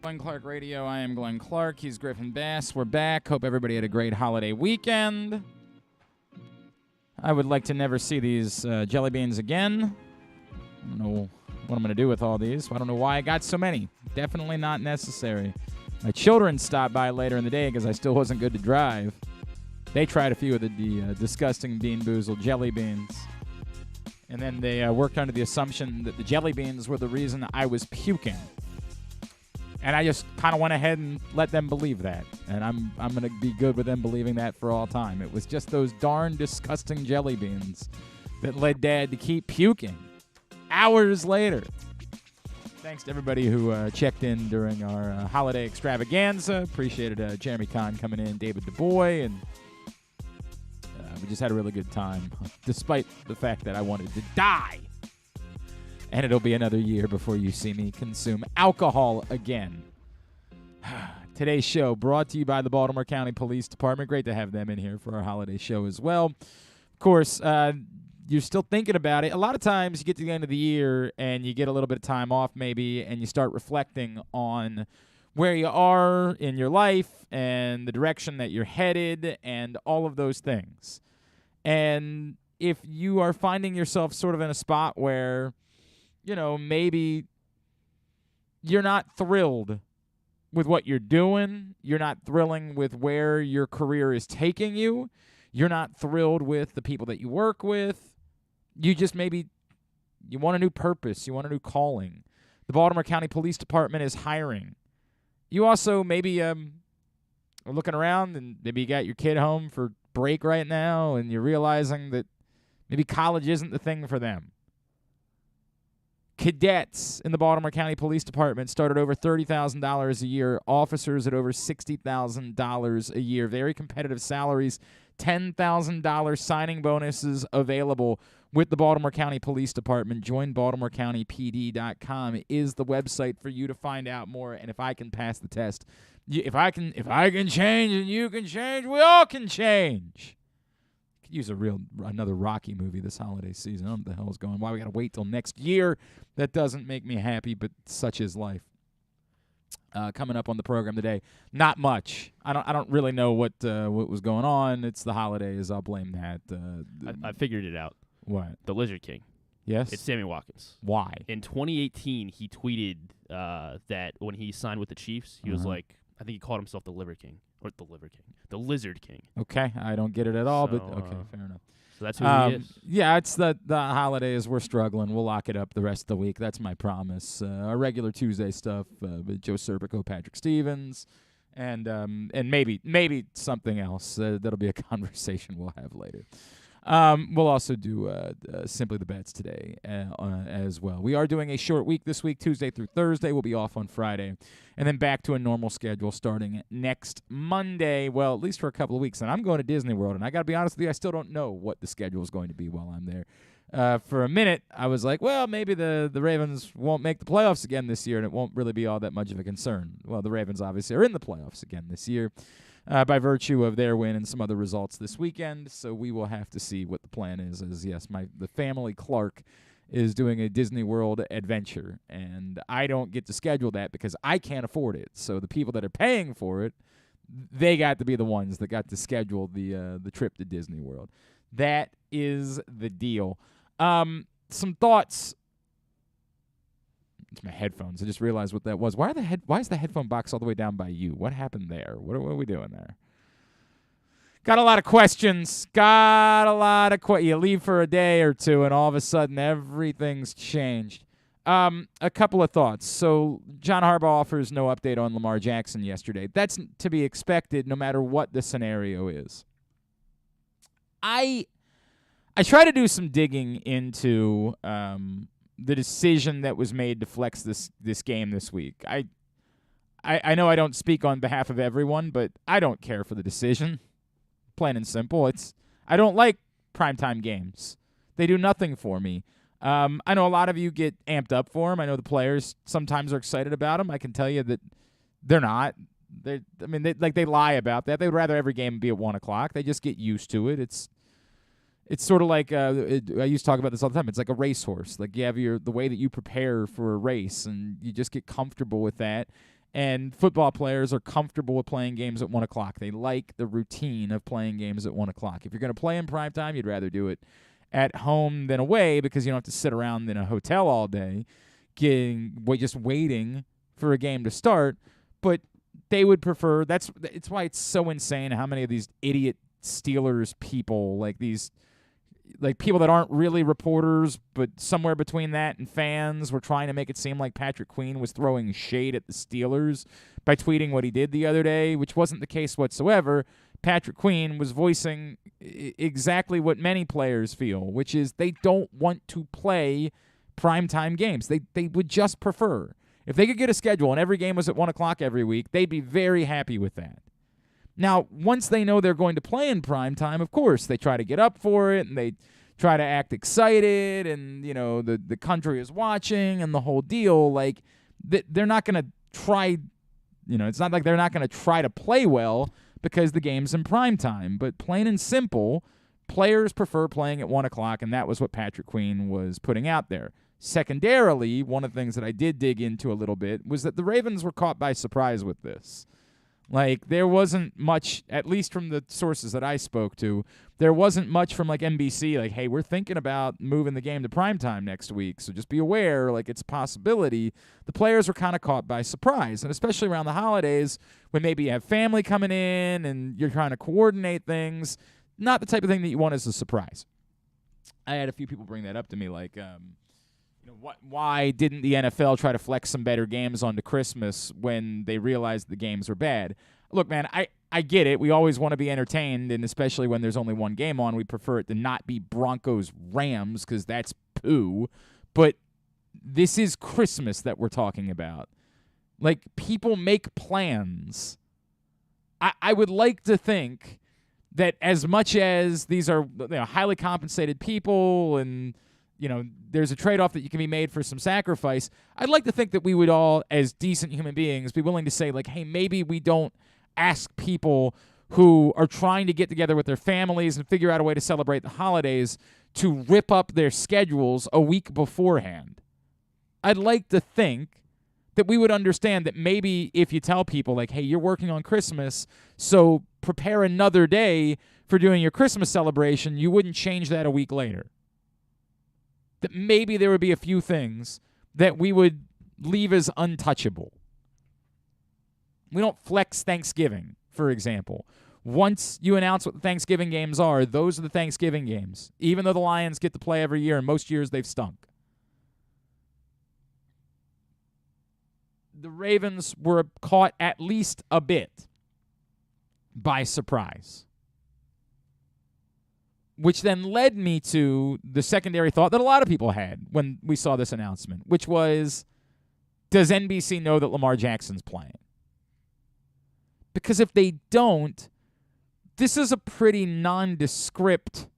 Glenn Clark Radio. I am Glenn Clark. He's Griffin Bass. We're back. Hope everybody had a great holiday weekend. I would like to never see these jelly beans again. I don't know what I'm going to do with all these. I don't know why I got so many. Definitely not necessary. My children stopped by later in the day because I still wasn't good to drive. They tried a few of the disgusting Bean Boozled jelly beans. And then they worked under the assumption that the jelly beans were the reason I was puking. And I just kind of went ahead and let them believe that. And I'm going to be good with them believing that for all time. It was just those darn disgusting jelly beans that led Dad to keep puking hours later. Thanks to everybody who checked in during our holiday extravaganza. Appreciated Jeremy Kahn coming in, David DuBois, and we just had a really good time, despite the fact that I wanted to die. And it'll be another year before you see me consume alcohol again. Today's show brought to you by the Baltimore County Police Department. Great to have them in here for our holiday show as well. Of course, you're still thinking about it. A lot of times you get to the end of the year and you get a little bit of time off maybe, and you start reflecting on where you are in your life and the direction that you're headed and all of those things. And if you are finding yourself sort of in a spot where, you know, maybe you're not thrilled with what you're doing, you're not thrilling with where your career is taking you, you're not thrilled with the people that you work with, you just maybe, you want a new purpose, you want a new calling. The Baltimore County Police Department is hiring. You also maybe are looking around and maybe you got your kid home for break right now and you're realizing that maybe college isn't the thing for them. Cadets in the Baltimore County Police Department start at over $30,000 a year. Officers at over $60,000 a year. Very competitive salaries. $10,000 signing bonuses available with the Baltimore County Police Department. Join BaltimoreCountyPD.com is the website for you to find out more. And if I can pass the test, if I can change and you can change, we all can change. Could use another Rocky movie this holiday season. I don't know what the hell is going on. Why we got to wait till next year? That doesn't make me happy, but such is life. Coming up on the program today, not much. I don't really know what was going on. It's the holidays. I'll blame that. I figured it out. What? The Lizard King. Yes? It's Sammy Watkins. Why? In 2018, he tweeted that when he signed with the Chiefs, he was like, I think he called himself the Liver King. Or the Lizard King. Okay, I don't get it at all, but okay, fair enough. So that's who he is. Yeah, it's the holidays. We're struggling. We'll lock it up the rest of the week. That's my promise. Our regular Tuesday stuff with Joe Serpico, Patrick Stevens, and maybe something else. That'll be a conversation we'll have later. We'll also do Simply the Bets today as well. We are doing a short week this week, Tuesday through Thursday. We'll be off on Friday. And then back to a normal schedule starting next Monday. Well, at least for a couple of weeks. And I'm going to Disney World. And I got to be honest with you, I still don't know what the schedule is going to be while I'm there. For a minute, I was like, well, maybe the Ravens won't make the playoffs again this year, and it won't really be all that much of a concern. Well, the Ravens obviously are in the playoffs again this year. By virtue of their win and some other results this weekend. So we will have to see what the plan is. As yes, the family Clark is doing a Disney World adventure, and I don't get to schedule that because I can't afford it. So the people that are paying for it, they got to be the ones that got to schedule the trip to Disney World. That is the deal. Some thoughts. It's my headphones. I just realized what that was. Why is the headphone box all the way down by you? What happened there? What are we doing there? Got a lot of questions. You leave for a day or two, and all of a sudden everything's changed. A couple of thoughts. So John Harbaugh offers no update on Lamar Jackson yesterday. That's to be expected no matter what the scenario is. I try to do some digging into the decision that was made to flex this game this week. I know I don't speak on behalf of everyone, but I don't care for the decision. Plain and simple. I don't like primetime games. They do nothing for me. I know a lot of you get amped up for them. I know the players sometimes are excited about them. I can tell you that they're not. They lie about that. They'd rather every game be at 1 o'clock. They just get used to it. It's sort of like I used to talk about this all the time. It's like a racehorse. Like you have the way that you prepare for a race, and you just get comfortable with that. And football players are comfortable with playing games at 1 o'clock. They like the routine of playing games at 1 o'clock. If you're going to play in prime time, you'd rather do it at home than away because you don't have to sit around in a hotel all day just waiting for a game to start. But they would prefer it's why it's so insane how many of these idiot Steelers people, like people that aren't really reporters, but somewhere between that and fans, were trying to make it seem like Patrick Queen was throwing shade at the Steelers by tweeting what he did the other day, which wasn't the case whatsoever. Patrick Queen was voicing exactly what many players feel, which is they don't want to play primetime games. They would just prefer. If they could get a schedule and every game was at 1 o'clock every week, they'd be very happy with that. Now, once they know they're going to play in prime time, of course, they try to get up for it, and they try to act excited, and, the country is watching, and the whole deal. Like, they're not going to try, it's not like they're not going to try to play well because the game's in prime time. But plain and simple, players prefer playing at 1 o'clock, and that was what Patrick Queen was putting out there. Secondarily, one of the things that I did dig into a little bit was that the Ravens were caught by surprise with this. Like, there wasn't much, at least from the sources that I spoke to, there wasn't much from, NBC, hey, we're thinking about moving the game to primetime next week, so just be aware, it's a possibility. The players were kind of caught by surprise, and especially around the holidays, when maybe you have family coming in and you're trying to coordinate things, not the type of thing that you want as a surprise. I had a few people bring that up to me, why didn't the NFL try to flex some better games onto Christmas when they realized the games were bad? Look, man, I get it. We always want to be entertained, and especially when there's only one game on, we prefer it to not be Broncos-Rams because that's poo. But this is Christmas that we're talking about. People make plans. I would like to think that as much as these are highly compensated people and there's a trade-off that you can be made for some sacrifice, I'd like to think that we would all, as decent human beings, be willing to say, hey, maybe we don't ask people who are trying to get together with their families and figure out a way to celebrate the holidays to rip up their schedules a week beforehand. I'd like to think that we would understand that maybe if you tell people, hey, you're working on Christmas, so prepare another day for doing your Christmas celebration, you wouldn't change that a week later. That maybe there would be a few things that we would leave as untouchable. We don't flex Thanksgiving, for example. Once you announce what the Thanksgiving games are, those are the Thanksgiving games, even though the Lions get to play every year, and most years they've stunk. The Ravens were caught at least a bit by surprise. Which then led me to the secondary thought that a lot of people had when we saw this announcement, which was, does NBC know that Lamar Jackson's playing? Because if they don't, this is a pretty nondescript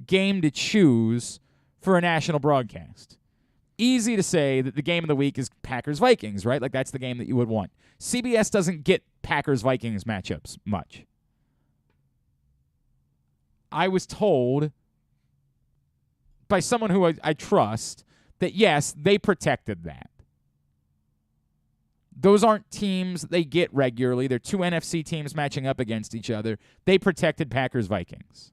game to choose for a national broadcast. Easy to say that the game of the week is Packers-Vikings, right? That's the game that you would want. CBS doesn't get Packers-Vikings matchups much. I was told by someone who I trust that, yes, they protected that. Those aren't teams they get regularly. They're two NFC teams matching up against each other. They protected Packers-Vikings.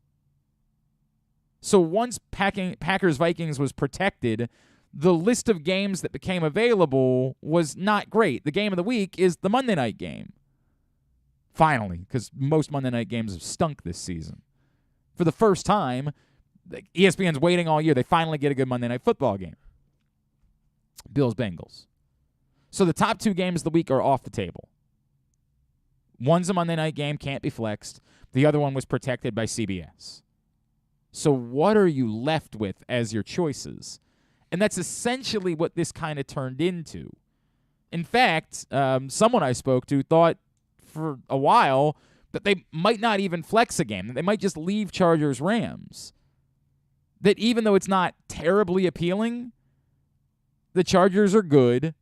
So once Packers-Vikings was protected, the list of games that became available was not great. The game of the week is the Monday night game. Finally, because most Monday night games have stunk this season. For the first time, ESPN's waiting all year. They finally get a good Monday Night Football game. Bills-Bengals. So the top two games of the week are off the table. One's a Monday night game, can't be flexed. The other one was protected by CBS. So what are you left with as your choices? And that's essentially what this kind of turned into. In fact, someone I spoke to thought for a while that they might not even flex a game, that they might just leave Chargers-Rams. That even though it's not terribly appealing, the Chargers are good.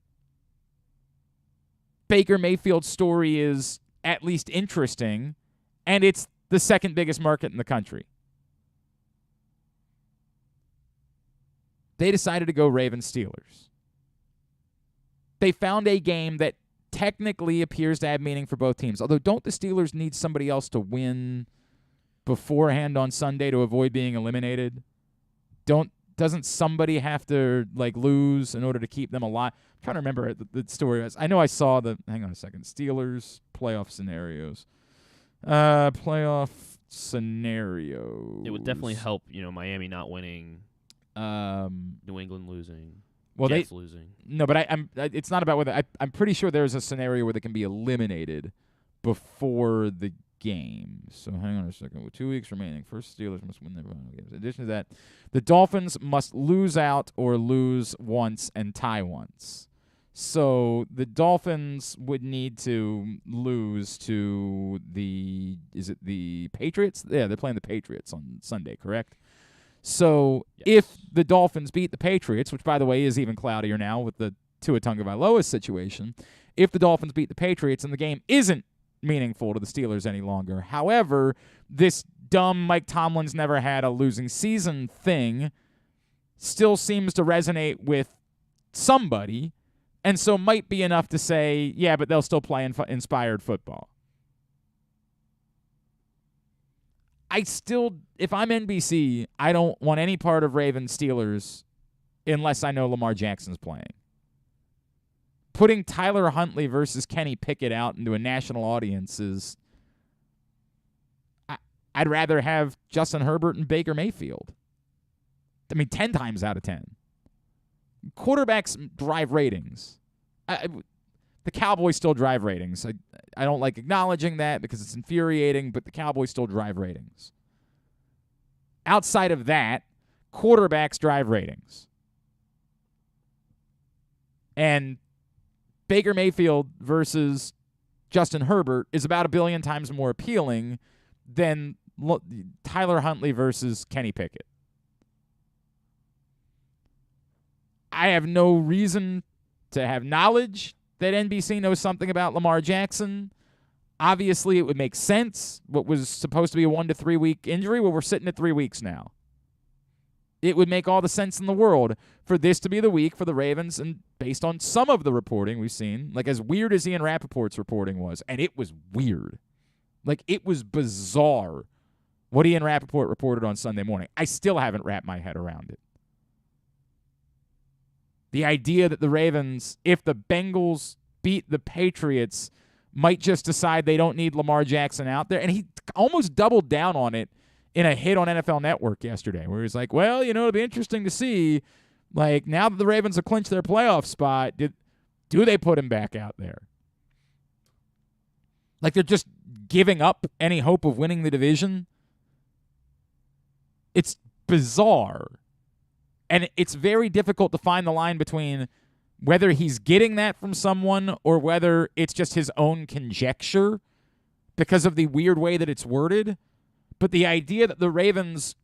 Baker Mayfield's story is at least interesting, and it's the second biggest market in the country. They decided to go Ravens-Steelers. They found a game that technically appears to have meaning for both teams. Although, don't the Steelers need somebody else to win beforehand on Sunday to avoid being eliminated? Doesn't somebody have to lose in order to keep them alive? I'm trying to remember the story. I know I saw hang on a second. Steelers playoff scenarios. Playoff scenario. It would definitely help, Miami not winning, New England losing, Jets losing. No, but it's not about whether I'm pretty sure there's a scenario where they can be eliminated before the game. So hang on a second. With 2 weeks remaining, first Steelers must win their final games. In addition to that, the Dolphins must lose out or lose once and tie once. So the Dolphins would need to lose to the Patriots? Yeah, they're playing the Patriots on Sunday, correct? So if the Dolphins beat the Patriots, which, by the way, is even cloudier now with the Tua Tagovailoa situation, if the Dolphins beat the Patriots and the game isn't meaningful to the Steelers any longer. However, this dumb Mike Tomlin's never had a losing season thing still seems to resonate with somebody, and so might be enough to say, yeah, but they'll still play inspired football. If I'm NBC, I don't want any part of Ravens Steelers unless I know Lamar Jackson's playing. Putting Tyler Huntley versus Kenny Pickett out into a national audience is... I'd rather have Justin Herbert and Baker Mayfield. 10 times out of 10. Quarterbacks drive ratings. The Cowboys still drive ratings. I don't like acknowledging that because it's infuriating, but the Cowboys still drive ratings. Outside of that, quarterbacks drive ratings. And Baker Mayfield versus Justin Herbert is about 1 billion times more appealing than Tyler Huntley versus Kenny Pickett. I have no reason to have knowledge that NBC knows something about Lamar Jackson. Obviously, it would make sense. What was supposed to be a 1 to 3 week injury, well, we're sitting at 3 weeks now. It would make all the sense in the world for this to be the week for the Ravens, and based on some of the reporting we've seen, as weird as Ian Rappaport's reporting was, and it was weird. It was bizarre what Ian Rappaport reported on Sunday morning. I still haven't wrapped my head around it. The idea that the Ravens, if the Bengals beat the Patriots, might just decide they don't need Lamar Jackson out there. And he almost doubled down on it in a hit on NFL Network yesterday, where he's like, well, it'll be interesting to see, now that the Ravens have clinched their playoff spot, do they put him back out there? They're just giving up any hope of winning the division? It's bizarre. And it's very difficult to find the line between whether he's getting that from someone or whether it's just his own conjecture because of the weird way that it's worded. But the idea that the Ravens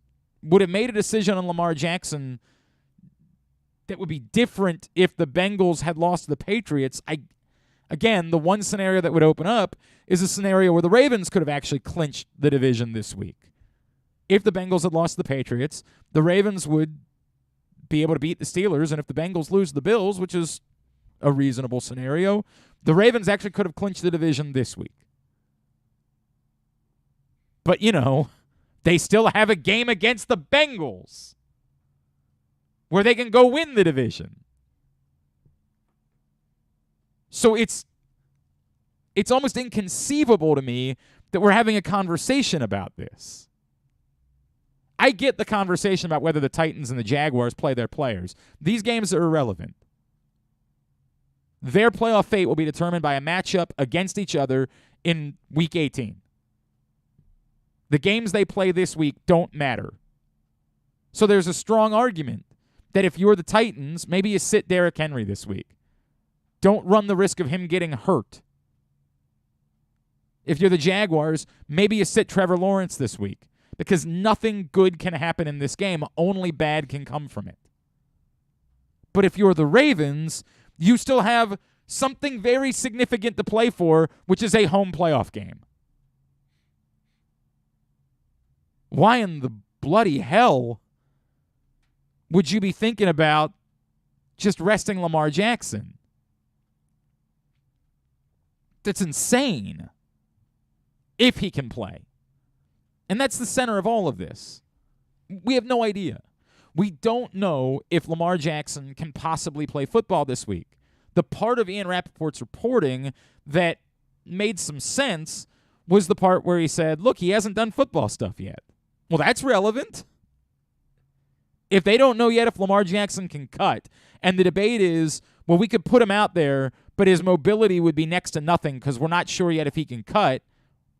would have made a decision on Lamar Jackson that would be different if the Bengals had lost to the Patriots, again, the one scenario that would open up is a scenario where the Ravens could have actually clinched the division this week. If the Bengals had lost to the Patriots, the Ravens would be able to beat the Steelers, and if the Bengals lose the Bills, which is a reasonable scenario, the Ravens actually could have clinched the division this week. But, they still have a game against the Bengals where they can go win the division. So it's almost inconceivable to me that we're having a conversation about this. I get the conversation about whether the Titans and the Jaguars play their players. These games are irrelevant. Their playoff fate will be determined by a matchup against each other in Week 18. The games they play this week don't matter. So there's a strong argument that if you're the Titans, maybe you sit Derrick Henry this week. Don't run the risk of him getting hurt. If you're the Jaguars, maybe you sit Trevor Lawrence this week. Because nothing good can happen in this game. Only bad can come from it. But if you're the Ravens, you still have something very significant to play for, which is a home playoff game. Why in the bloody hell would you be thinking about just resting Lamar Jackson? That's insane. If he can play. And that's the center of all of this. We have no idea. We don't know if Lamar Jackson can possibly play football this week. The part of Ian Rappaport's reporting that made some sense was the part where he said, look, he hasn't done football stuff yet. Well, that's relevant. If they don't know yet if Lamar Jackson can cut, and the debate is, well, we could put him out there, but his mobility would be next to nothing because we're not sure yet if he can cut,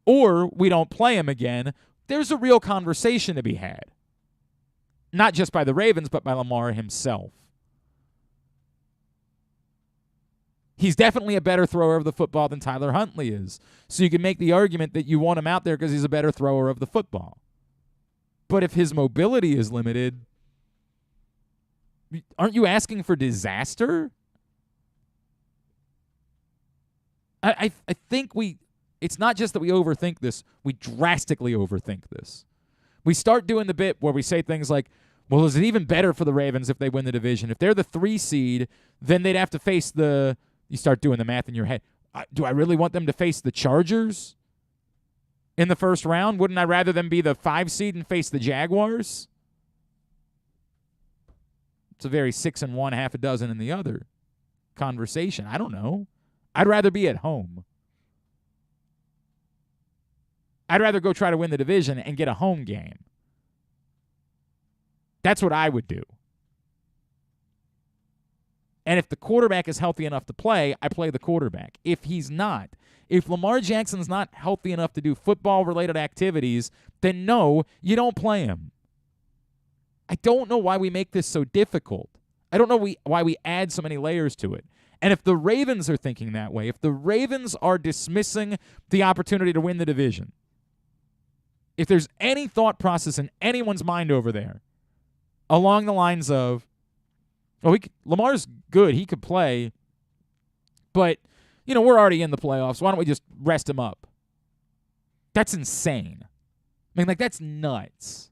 or we don't play him again, there's a real conversation to be had. Not just by the Ravens, but by Lamar himself. He's definitely a better thrower of the football than Tyler Huntley is. So you can make the argument that you want him out there because he's a better thrower of the football. But if his mobility is limited, aren't you asking for disaster? I think it's not just that we overthink this, we drastically overthink this. We start doing the bit where we say things like, well, is it even better for the Ravens if they win the division? If they're the 3 seed, then they'd have to face you start doing the math in your head. Do I really want them to face the Chargers in the first round? Wouldn't I rather them be the 5 seed and face the Jaguars? It's a very 6 and 1, half a dozen in the other conversation. I don't know. I'd rather be at home. I'd rather go try to win the division and get a home game. That's what I would do. And if the quarterback is healthy enough to play, I play the quarterback. If he's not, if Lamar Jackson's not healthy enough to do football-related activities, then no, you don't play him. I don't know why we make this so difficult. I don't know why we add so many layers to it. And if the Ravens are thinking that way, if the Ravens are dismissing the opportunity to win the division, if there's any thought process in anyone's mind over there along the lines of, well, Lamar's good, he could play, but, we're already in the playoffs. Why don't we just rest him up? That's insane. That's nuts.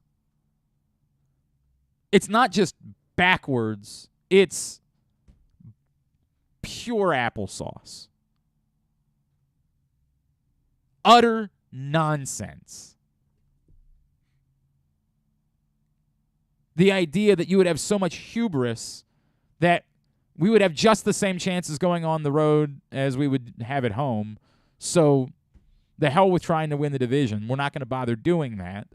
It's not just backwards. It's pure applesauce. Utter nonsense. The idea that you would have so much hubris that we would have just the same chances going on the road as we would have at home. So the hell with trying to win the division. We're not going to bother doing that.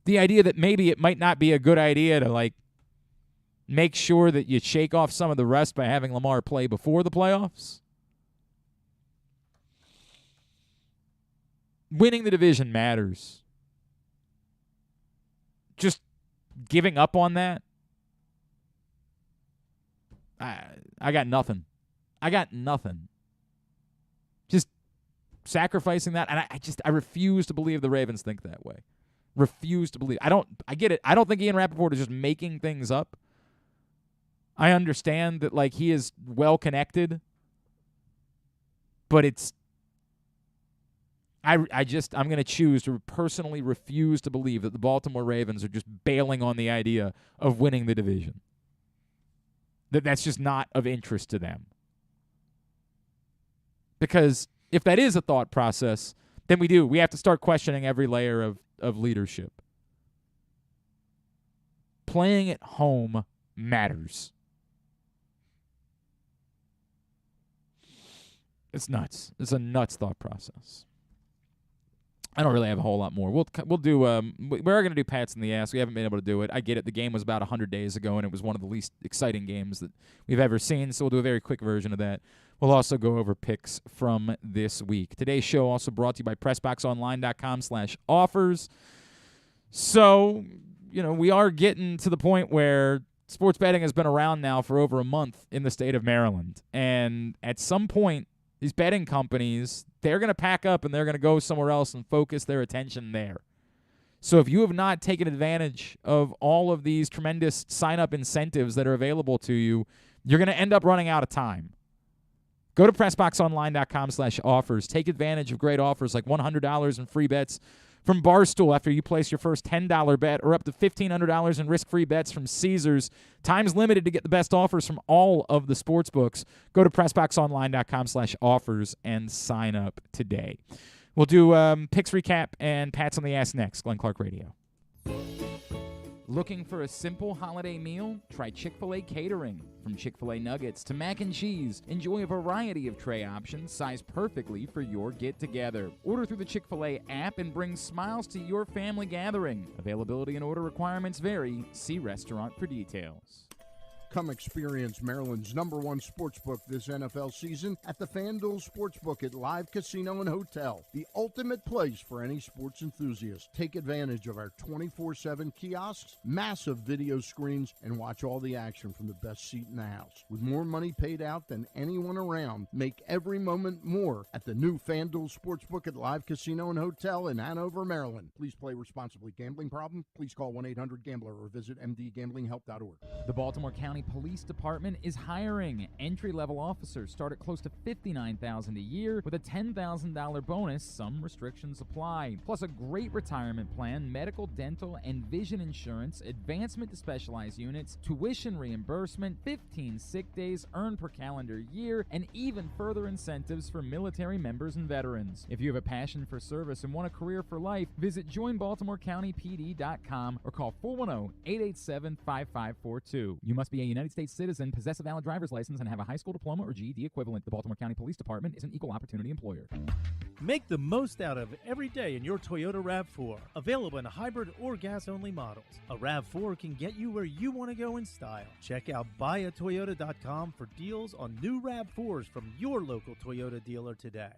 The idea that maybe it might not be a good idea to, make sure that you shake off some of the rust by having Lamar play before the playoffs. Winning the division matters. Just giving up on that, I got nothing. Just sacrificing that, and I refuse to believe the Ravens think that way. Refuse to believe. I get it. I don't think Ian Rappaport is just making things up. I understand that, he is well connected, but I'm going to choose to personally refuse to believe that the Baltimore Ravens are just bailing on the idea of winning the division. That's just not of interest to them. Because if that is a thought process, then we have to start questioning every layer of leadership. Playing at home matters. It's nuts. It's a nuts thought process. I don't really have a whole lot more. We'll do. We are going to do Pats in the Ass. We haven't been able to do it. I get it. The game was about 100 days ago, and it was one of the least exciting games that we've ever seen. So we'll do a very quick version of that. We'll also go over picks from this week. Today's show also brought to you by PressBoxOnline.com/offers. So we are getting to the point where sports betting has been around now for over a month in the state of Maryland, and at some point, these betting companies, they're going to pack up and they're going to go somewhere else and focus their attention there. So if you have not taken advantage of all of these tremendous sign-up incentives that are available to you, you're going to end up running out of time. Go to PressBoxOnline.com/offers. Take advantage of great offers like $100 in free bets from Barstool after you place your first $10 bet, or up to $1,500 in risk-free bets from Caesars. Time's limited to get the best offers from all of the sportsbooks. Go to PressBoxOnline.com/offers and sign up today. We'll do picks recap and Pats on the Ass next. Glenn Clark Radio. Looking for a simple holiday meal? Try Chick-fil-A Catering. From Chick-fil-A nuggets to mac and cheese, enjoy a variety of tray options sized perfectly for your get-together. Order through the Chick-fil-A app and bring smiles to your family gathering. Availability and order requirements vary. See restaurant for details. Come experience Maryland's #1 sportsbook this NFL season at the FanDuel Sportsbook at Live Casino and Hotel, the ultimate place for any sports enthusiast. Take advantage of our 24/7 kiosks, massive video screens, and watch all the action from the best seat in the house. With more money paid out than anyone around, make every moment more at the new FanDuel Sportsbook at Live Casino and Hotel in Hanover, Maryland. Please play responsibly. Gambling problem? Please call 1-800-GAMBLER or visit mdgamblinghelp.org. The Baltimore County Police Department is hiring. Entry-level officers start at close to $59,000 a year with a $10,000 bonus. Some restrictions apply. Plus a great retirement plan, medical, dental, and vision insurance, advancement to specialized units, tuition reimbursement, 15 sick days earned per calendar year, and even further incentives for military members and veterans. If you have a passion for service and want a career for life, visit joinbaltimorecountypd.com or call 410-887-5542. You must be a United States citizen, possess a valid driver's license, and have a high school diploma or GED equivalent. The Baltimore County Police Department is an equal opportunity employer. Make the most out of every day in your Toyota RAV4. Available in hybrid or gas-only models. A RAV4 can get you where you want to go in style. Check out buyatoyota.com for deals on new RAV4s from your local Toyota dealer today.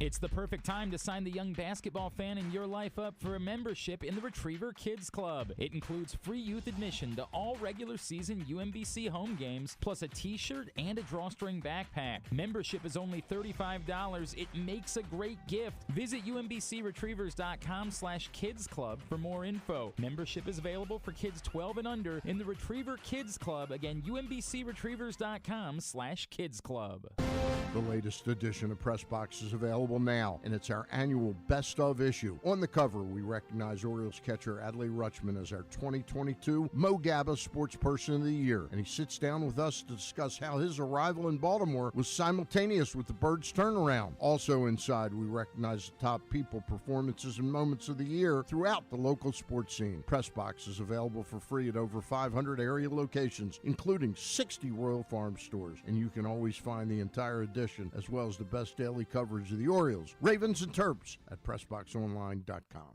It's the perfect time to sign the young basketball fan in your life up for a membership in the Retriever Kids Club. It includes free youth admission to all regular season UMBC home games, plus a t-shirt and a drawstring backpack. Membership is only $35. It makes a great gift. Visit UMBCRetrievers.com/Kids Club for more info. Membership is available for kids 12 and under in the Retriever Kids Club. Again, UMBCRetrievers.com/Kids Club. The latest edition of PressBox is available now, and it's our annual Best Of issue. On the cover, we recognize Orioles catcher Adley Rutschman as our 2022 Mo Gabba Sports Person of the Year, and he sits down with us to discuss how his arrival in Baltimore was simultaneous with the Birds' turnaround. Also inside, we recognize the top people, performances, and moments of the year throughout the local sports scene. PressBox is available for free at over 500 area locations, including 60 Royal Farm stores, and you can always find the entire edition, as well as the best daily coverage of the Orioles, Ravens, and Terps at PressBoxOnline.com.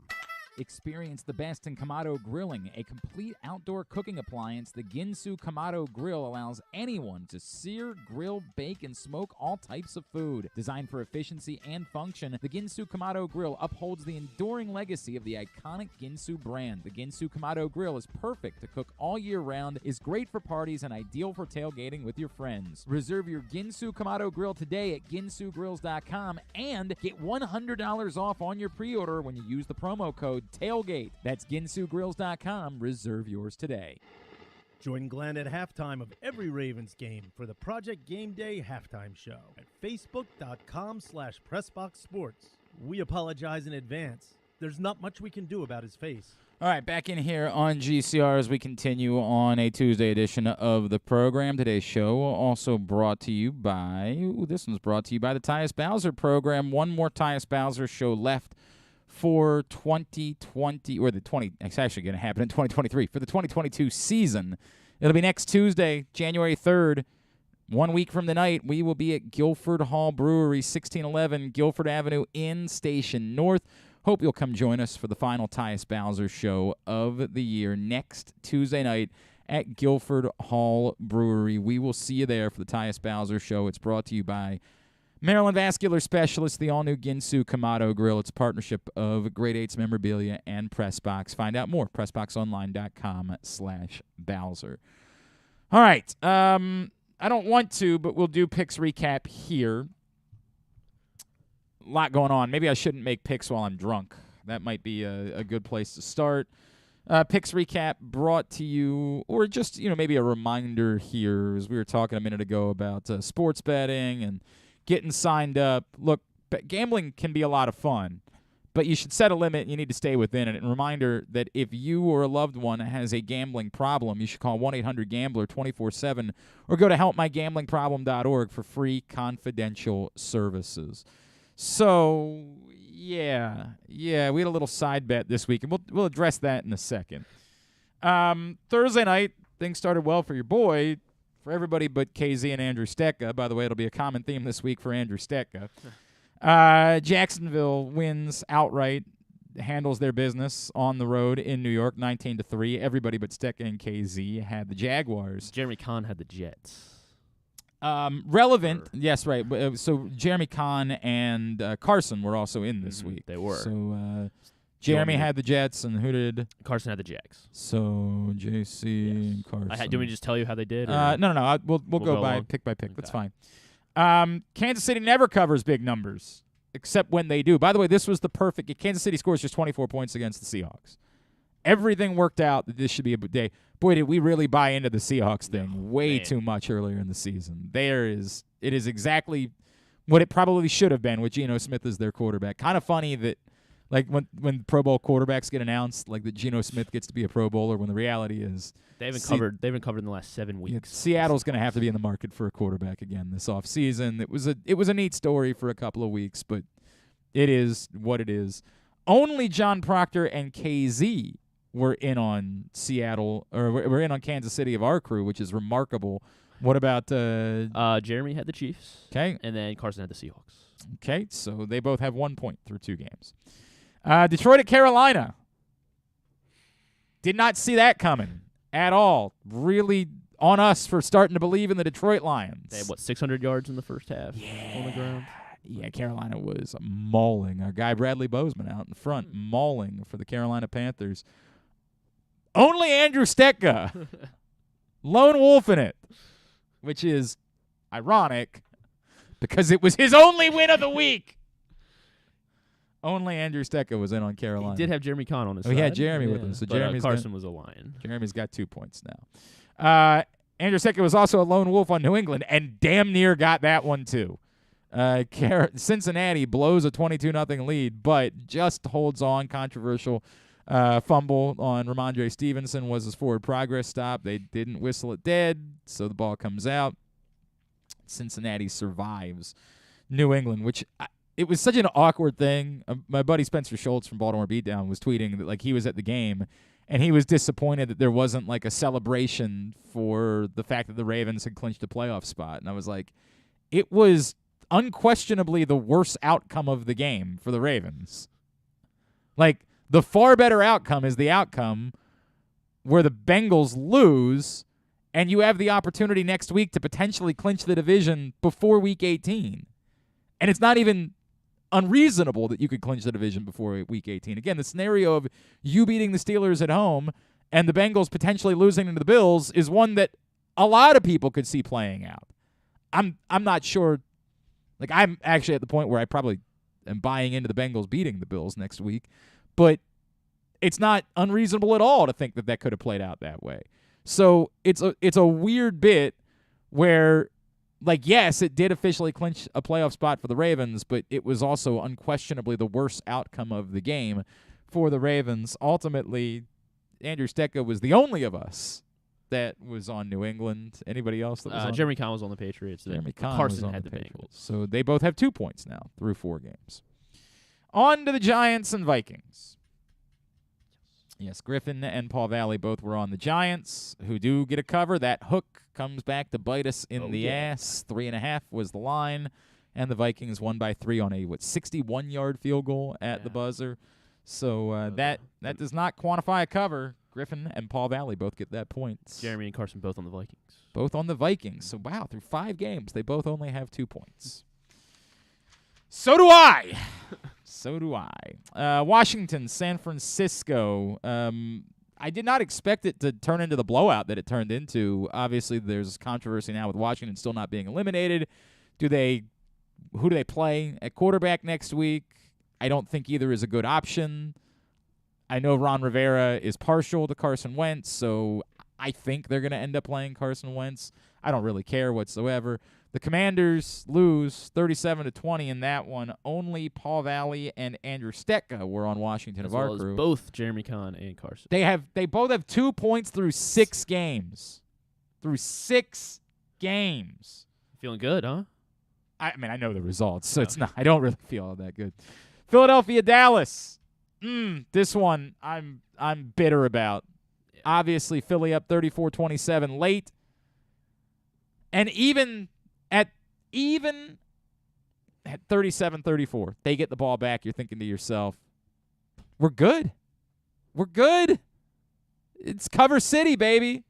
Experience the best in Kamado Grilling, a complete outdoor cooking appliance. The Ginsu Kamado Grill allows anyone to sear, grill, bake, and smoke all types of food. Designed for efficiency and function, the Ginsu Kamado Grill upholds the enduring legacy of the iconic Ginsu brand. The Ginsu Kamado Grill is perfect to cook all year round, is great for parties, and ideal for tailgating with your friends. Reserve your Ginsu Kamado Grill today at ginsugrills.com and get $100 off on your pre-order when you use the promo code TAILGATE. That's ginsugrills.com. Reserve yours today. Join Glenn at halftime of every Ravens game for the Project Game Day halftime show at facebook.com/PressBoxSports. We apologize in advance. There's not much we can do about his face. All right, back in here on GCR as we continue on a Tuesday edition of the program. Today's show also brought to you by, this one's brought to you by the Tyus Bowser program. One more Tyus Bowser show left for 2020, or it's actually going to happen in 2023, for the 2022 season. It'll be next Tuesday, January 3rd. 1 week from tonight, we will be at Guilford Hall Brewery, 1611 Guilford Avenue in Station North. Hope you'll come join us for the final Tyus Bowser show of the year next Tuesday night at Guilford Hall Brewery. We will see you there for the Tyus Bowser show. It's brought to you by Maryland Vascular Specialists, the all-new Ginsu Kamado Grill. It's a partnership of Grade 8's Memorabilia and PressBox. Find out more, PressBoxOnline.com/Bowser. All right. I don't want to, but we'll do picks recap here. A lot going on. Maybe I shouldn't make picks while I'm drunk. That might be a good place to start. Picks recap brought to you, or just, maybe a reminder here, as we were talking a minute ago about sports betting and getting signed up. Look, gambling can be a lot of fun, But you should set a limit. You need to stay within it. And a reminder that if you or a loved one has a gambling problem, you should call 1-800-GAMBLER 24/7 or go to helpmygamblingproblem.org for free confidential services. So, yeah, we had a little side bet this week, and we'll address that in a second. Thursday night, things started well for your boy, for everybody but KZ and Andrew Stecca. By the way, it'll be a common theme this week for Andrew Stecca. Jacksonville wins outright, handles their business on the road in New York, 19-3. Everybody but Stecca and KZ had the Jaguars. Jeremy Kahn had the Jets. Relevant, yes, right. So Jeremy Kahn and Carson were also in this week. They were. So Jeremy had the Jets, and who did? Carson had the Jags. So JC and Carson. Do you want me to just tell you how they did? No. We'll go by along? pick by pick. Okay. That's fine. Kansas City never covers big numbers, except when they do. By the way, this was the perfect. Kansas City scores just 24 points against the Seahawks. Everything worked out that this should be a day. Boy, did we really buy into the Seahawks thing way too much earlier in the season. It is exactly what it probably should have been with Geno Smith as their quarterback. Kind of funny that, like, when Pro Bowl quarterbacks get announced, like that Geno Smith gets to be a Pro Bowler, when the reality is They haven't covered in the last 7 weeks. Seattle's going to have to be in the market for a quarterback again this offseason. It was a neat story for a couple of weeks, but it is what it is. Only John Proctor and KZ were in on Seattle, or we're in on Kansas City of our crew, which is remarkable. What about Jeremy had the Chiefs. Okay. And then Carson had the Seahawks. Okay, so they both have 1 point through 2 games. Detroit at Carolina. Did not see that coming at all. Really on us for starting to believe in the Detroit Lions. They had, 600 yards in the first half on the ground? Yeah, Carolina was mauling. Our guy Bradley Bozeman out in front, mauling for the Carolina Panthers. Only Andrew Stecca, lone wolf in it, which is ironic because it was his only win of the week. Only Andrew Stecca was in on Carolina. He did have Jeremy Kahn on his side. He had Jeremy with him. So Carson was a Lion. Jeremy's got 2 points now. Andrew Stecca was also a lone wolf on New England and damn near got that one too. Cincinnati blows a 22-0 lead, but just holds on. Controversial fumble on Ramondre Stevenson was his forward progress stop. They didn't whistle it dead, so the ball comes out. Cincinnati survives New England, which it was such an awkward thing. My buddy Spencer Schultz from Baltimore Beatdown was tweeting that, like, he was at the game and he was disappointed that there wasn't like a celebration for the fact that the Ravens had clinched a playoff spot. And I was like, it was unquestionably the worst outcome of the game for the Ravens. Like, the far better outcome is the outcome where the Bengals lose and you have the opportunity next week to potentially clinch the division before Week 18. And it's not even unreasonable that you could clinch the division before Week 18. Again, the scenario of you beating the Steelers at home and the Bengals potentially losing to the Bills is one that a lot of people could see playing out. I'm not sure. Like, I'm actually at the point where I probably am buying into the Bengals beating the Bills next week. But it's not unreasonable at all to think that could have played out that way. So it's a weird bit where, like, yes, it did officially clinch a playoff spot for the Ravens, but it was also unquestionably the worst outcome of the game for the Ravens. Ultimately, Andrew Stecca was the only of us that was on New England. Anybody else that was on? Jeremy Kahn was on the Patriots. Jeremy Kahn Carson was on had the the Patriots. Bengals. So they both have 2 points now through 4 games. On to the Giants and Vikings. Yes, Griffin and Paul Valley both were on the Giants, who do get a cover. That hook comes back to bite us in the ass. 3.5 was the line, and the Vikings won by 3 on a 61-yard field goal at the buzzer. So that does not quantify a cover. Griffin and Paul Valley both get that point. Jeremy and Carson both on the Vikings. Both on the Vikings. So, wow, through 5 games, they both only have 2 points. So do I. So do I. Washington, San Francisco. I did not expect it to turn into the blowout that it turned into. Obviously, there's controversy now with Washington still not being eliminated. Who do they play at quarterback next week? I don't think either is a good option. I know Ron Rivera is partial to Carson Wentz, so I think they're going to end up playing Carson Wentz. I don't really care whatsoever. The Commanders lose 37-20 in that one. Only Paul Valley and Andrew Stetka were on Washington As of our well as crew. both Jeremy Kahn and Carson. They both have 2 points through 6 games. Through 6 games. Feeling good, huh? I mean, I know the results, so it's not. I don't really feel all that good. Philadelphia, Dallas. This one I'm bitter about. Yeah. Obviously, Philly up 34-27 late, and even at 37-34, they get the ball back. You're thinking to yourself, "We're good. We're good. It's cover city, baby."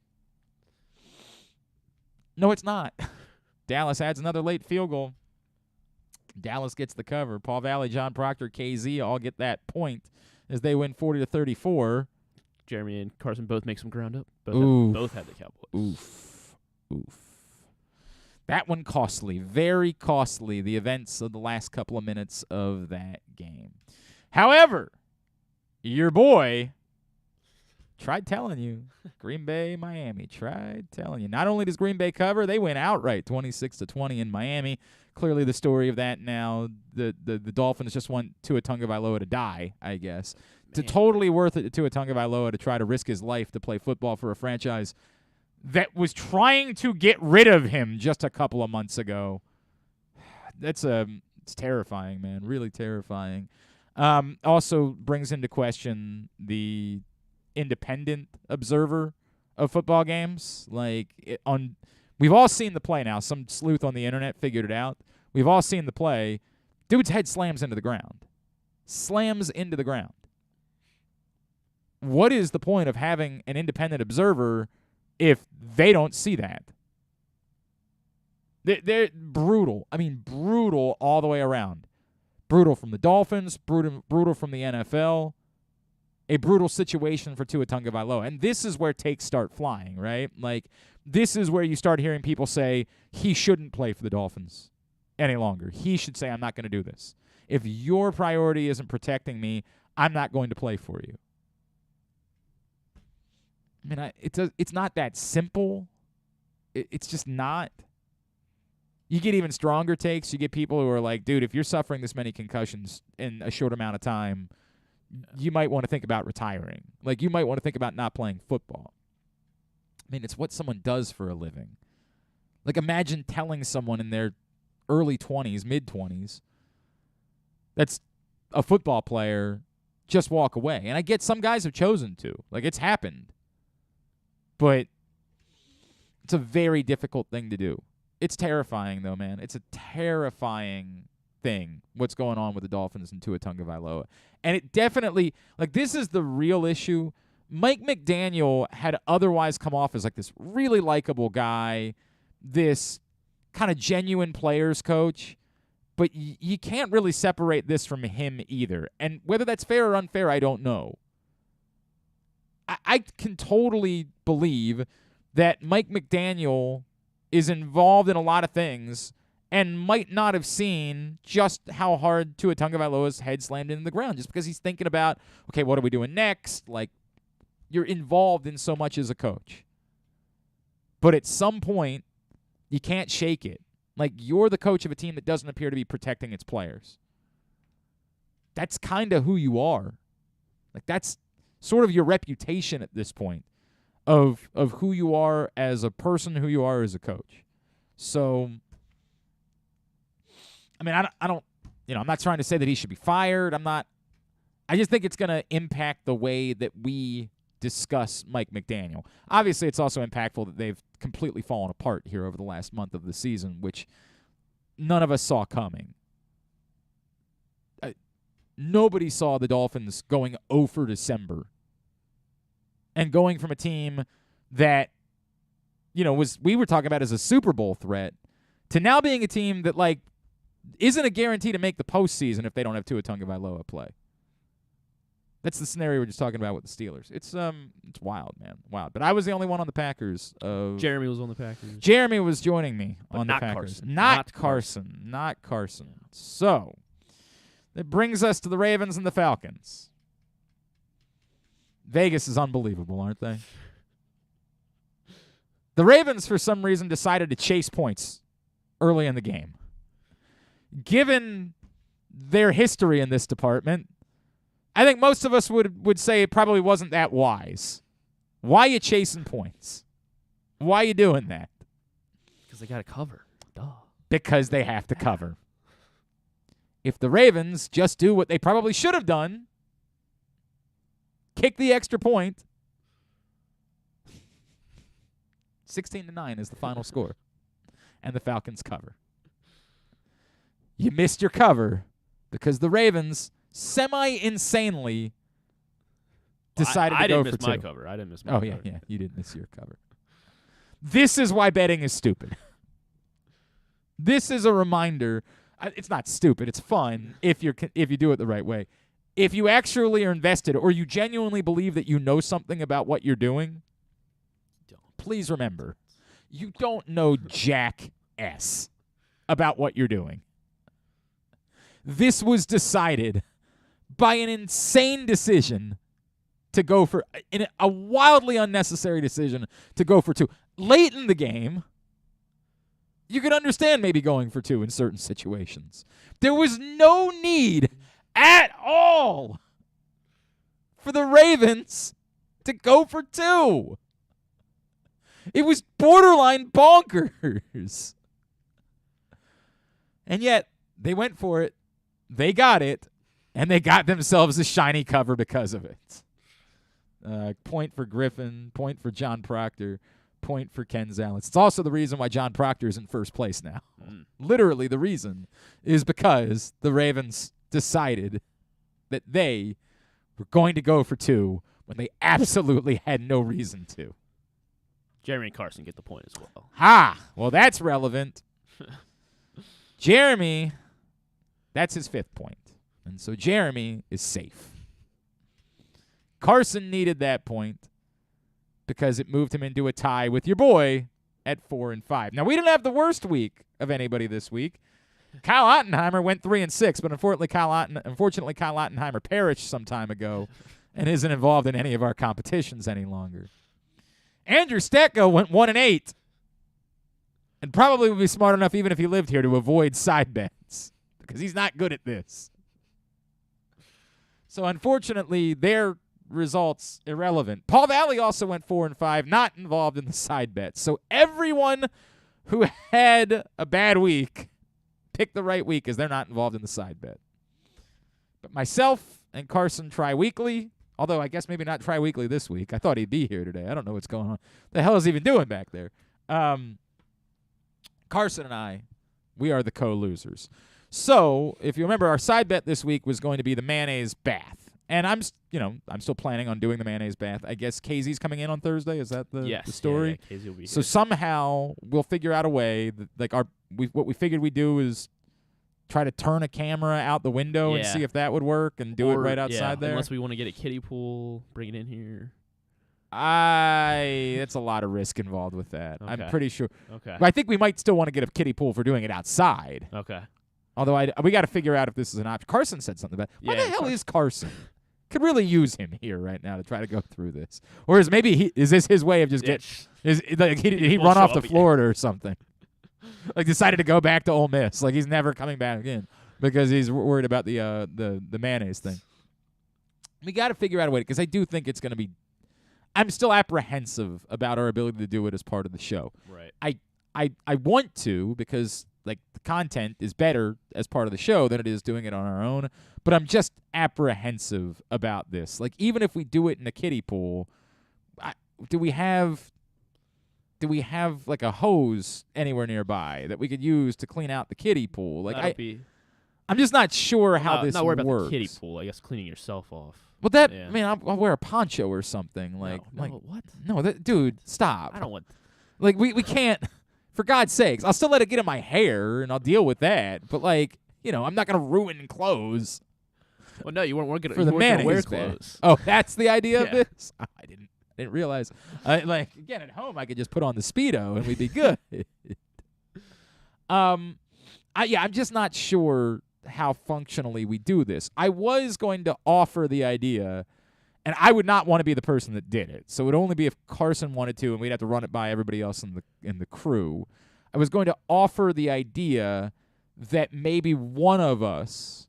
No, it's not. Dallas adds another late field goal. Dallas gets the cover. Paul Valley, John Proctor, KZ all get that point as they win 40-34. Jeremy and Carson both make some ground up. Both had the Cowboys. Oof. That one costly. Very costly, the events of the last couple of minutes of that game. However, your boy tried telling you. Green Bay, Miami. Tried telling you. Not only does Green Bay cover, they win outright 26-20 in Miami. Clearly the story of that now, the Dolphins just want Tua Tagovailoa to die, I guess. To totally worth it to Tua Tagovailoa to try to risk his life to play football for a franchise that was trying to get rid of him just a couple of months ago. It's terrifying, man. Really terrifying. Also brings into question the independent observer of football games. We've all seen the play now. Some sleuth on the internet figured it out. We've all seen the play. Dude's head slams into the ground. Slams into the ground. What is the point of having an independent observer if they don't see that? They're brutal. I mean, brutal all the way around. Brutal from the Dolphins, brutal from the NFL. A brutal situation for Tua Tagovailoa. And this is where takes start flying, right? This is where you start hearing people say he shouldn't play for the Dolphins any longer. He should say, I'm not going to do this. If your priority isn't protecting me, I'm not going to play for you. I mean, it's not that simple. It's just not. You get even stronger takes. You get people who are like, dude, if you're suffering this many concussions in a short amount of time, you might want to think about retiring. You might want to think about not playing football. I mean, it's what someone does for a living. Imagine telling someone in their early 20s, mid-20s, that's a football player, just walk away. And I get some guys have chosen to. It's happened. But it's a very difficult thing to do. It's terrifying, though, man. It's a terrifying thing, what's going on with the Dolphins and Tua Tagovailoa. And it definitely, this is the real issue. Mike McDaniel had otherwise come off as this really likable guy, this kind of genuine players coach, but you can't really separate this from him either. And whether that's fair or unfair, I don't know. I can totally believe that Mike McDaniel is involved in a lot of things and might not have seen just how hard Tua Tagovailoa's head slammed into the ground just because he's thinking about, okay, what are we doing next? You're involved in so much as a coach. But at some point, you can't shake it. You're the coach of a team that doesn't appear to be protecting its players. That's kind of who you are. That's sort of your reputation at this point of who you are as a person, who you are as a coach. So, I mean, I don't, I'm not trying to say that he should be fired. I just think it's going to impact the way that we discuss Mike McDaniel. Obviously, it's also impactful that they've completely fallen apart here over the last month of the season, which none of us saw coming. Nobody saw the Dolphins going 0 for December and going from a team that, we were talking about as a Super Bowl threat to now being a team that, isn't a guarantee to make the postseason if they don't have Tua Tagovailoa play. That's the scenario we're just talking about with the Steelers. It's wild, man. Wild. But I was the only one on the Packers. Jeremy was on the Packers. Jeremy was joining me on the not Packers. Carson. Not Carson. So, that brings us to the Ravens and the Falcons. Vegas is unbelievable, aren't they? The Ravens, for some reason, decided to chase points early in the game. Given their history in this department, I think most of us would say it probably wasn't that wise. Why you chasing points? Why you doing that? Because they got to cover. Duh. Because they have to cover. If the Ravens just do what they probably should have done, kick the extra point, 16-9 is the final score, and the Falcons cover. You missed your cover because the Ravens semi-insanely decided to go for 2. I didn't miss my cover. I didn't miss my cover. Oh, yeah, you didn't miss your cover. This is why betting is stupid. This is a reminder. It's not stupid. It's fun if you do it the right way. If you actually are invested or you genuinely believe that you know something about what you're doing, please remember, you don't know jack S about what you're doing. This was decided by an insane decision to go for in a wildly unnecessary decision to go for 2. Late in the game, you could understand maybe going for 2 in certain situations. There was no need at all for the Ravens to go for 2. It was borderline bonkers. And yet, they went for it. They got it. And they got themselves a shiny cover because of it. Point for Griffin. Point for John Proctor. Point for Ken Zalance. It's also the reason why John Proctor is in first place now. Literally, the reason is because the Ravens decided that they were going to go for 2 when they absolutely had no reason to. Jeremy and Carson get the point as well. Well, that's relevant. Jeremy, that's his 5th point. And so Jeremy is safe. Carson needed that point because it moved him into a tie with your boy at 4-5. Now, we didn't have the worst week of anybody this week. Kyle Ottenheimer went 3-6, but unfortunately, Kyle Ottenheimer perished some time ago and isn't involved in any of our competitions any longer. Andrew Stecco went 1-8, and probably would be smart enough, even if he lived here, to avoid side bets because he's not good at this. So unfortunately, their results irrelevant. Paul Valley also went 4-5, not involved in the side bets. So everyone who had a bad week picked the right week because they're not involved in the side bet. But myself and Carson tri-weekly, although I guess maybe not tri-weekly this week. I thought he'd be here today. I don't know what's going on. The hell is he even doing back there? Carson and I, we are the co-losers. So if you remember, our side bet this week was going to be the mayonnaise bath. And I'm still planning on doing the mayonnaise bath. I guess Casey's coming in on Thursday. Is that the story? Yeah, Casey will be so here. Somehow we'll figure out a way that, what we figured we'd do is try to turn a camera out the window and see if that would work and do it right outside there. Unless we want to get a kiddie pool, bring it in here. That's a lot of risk involved with that. Okay. I'm pretty sure. Okay. But I think we might still want to get a kiddie pool for doing it outside. Okay. Although we got to figure out if this is an option. Carson said something about why the hell is Carson? Could really use him here right now to try to go through this. Or is this his way of just did he run off to Florida or something? Like decided to go back to Ole Miss. Like he's never coming back again because he's worried about the mayonnaise thing. We got to figure out a way because I do think it's going to be. I'm still apprehensive about our ability to do it as part of the show. Right. I want to because like the content is better as part of the show than it is doing it on our own. But I'm just apprehensive about this. Like even if we do it in a kiddie pool, do we have like a hose anywhere nearby that we could use to clean out the kiddie pool? Like I'm just not sure how this not worried works. about the kiddie pool. I guess cleaning yourself off. Well, I mean, I'll wear a poncho or something. What? No, dude, stop. I don't want. Like we can't. For God's sakes, I'll still let it get in my hair and I'll deal with that. But I'm not gonna ruin clothes. Well, no, you weren't gonna. For the mayonnaise wear bath. clothes. Oh, that's the idea of this. Oh, I didn't realize. Again, at home I could just put on the Speedo and we'd be good. I'm just not sure how functionally we do this. I was going to offer the idea, and I would not want to be the person that did it. So it would only be if Carson wanted to, and we'd have to run it by everybody else in the crew. I was going to offer the idea that maybe one of us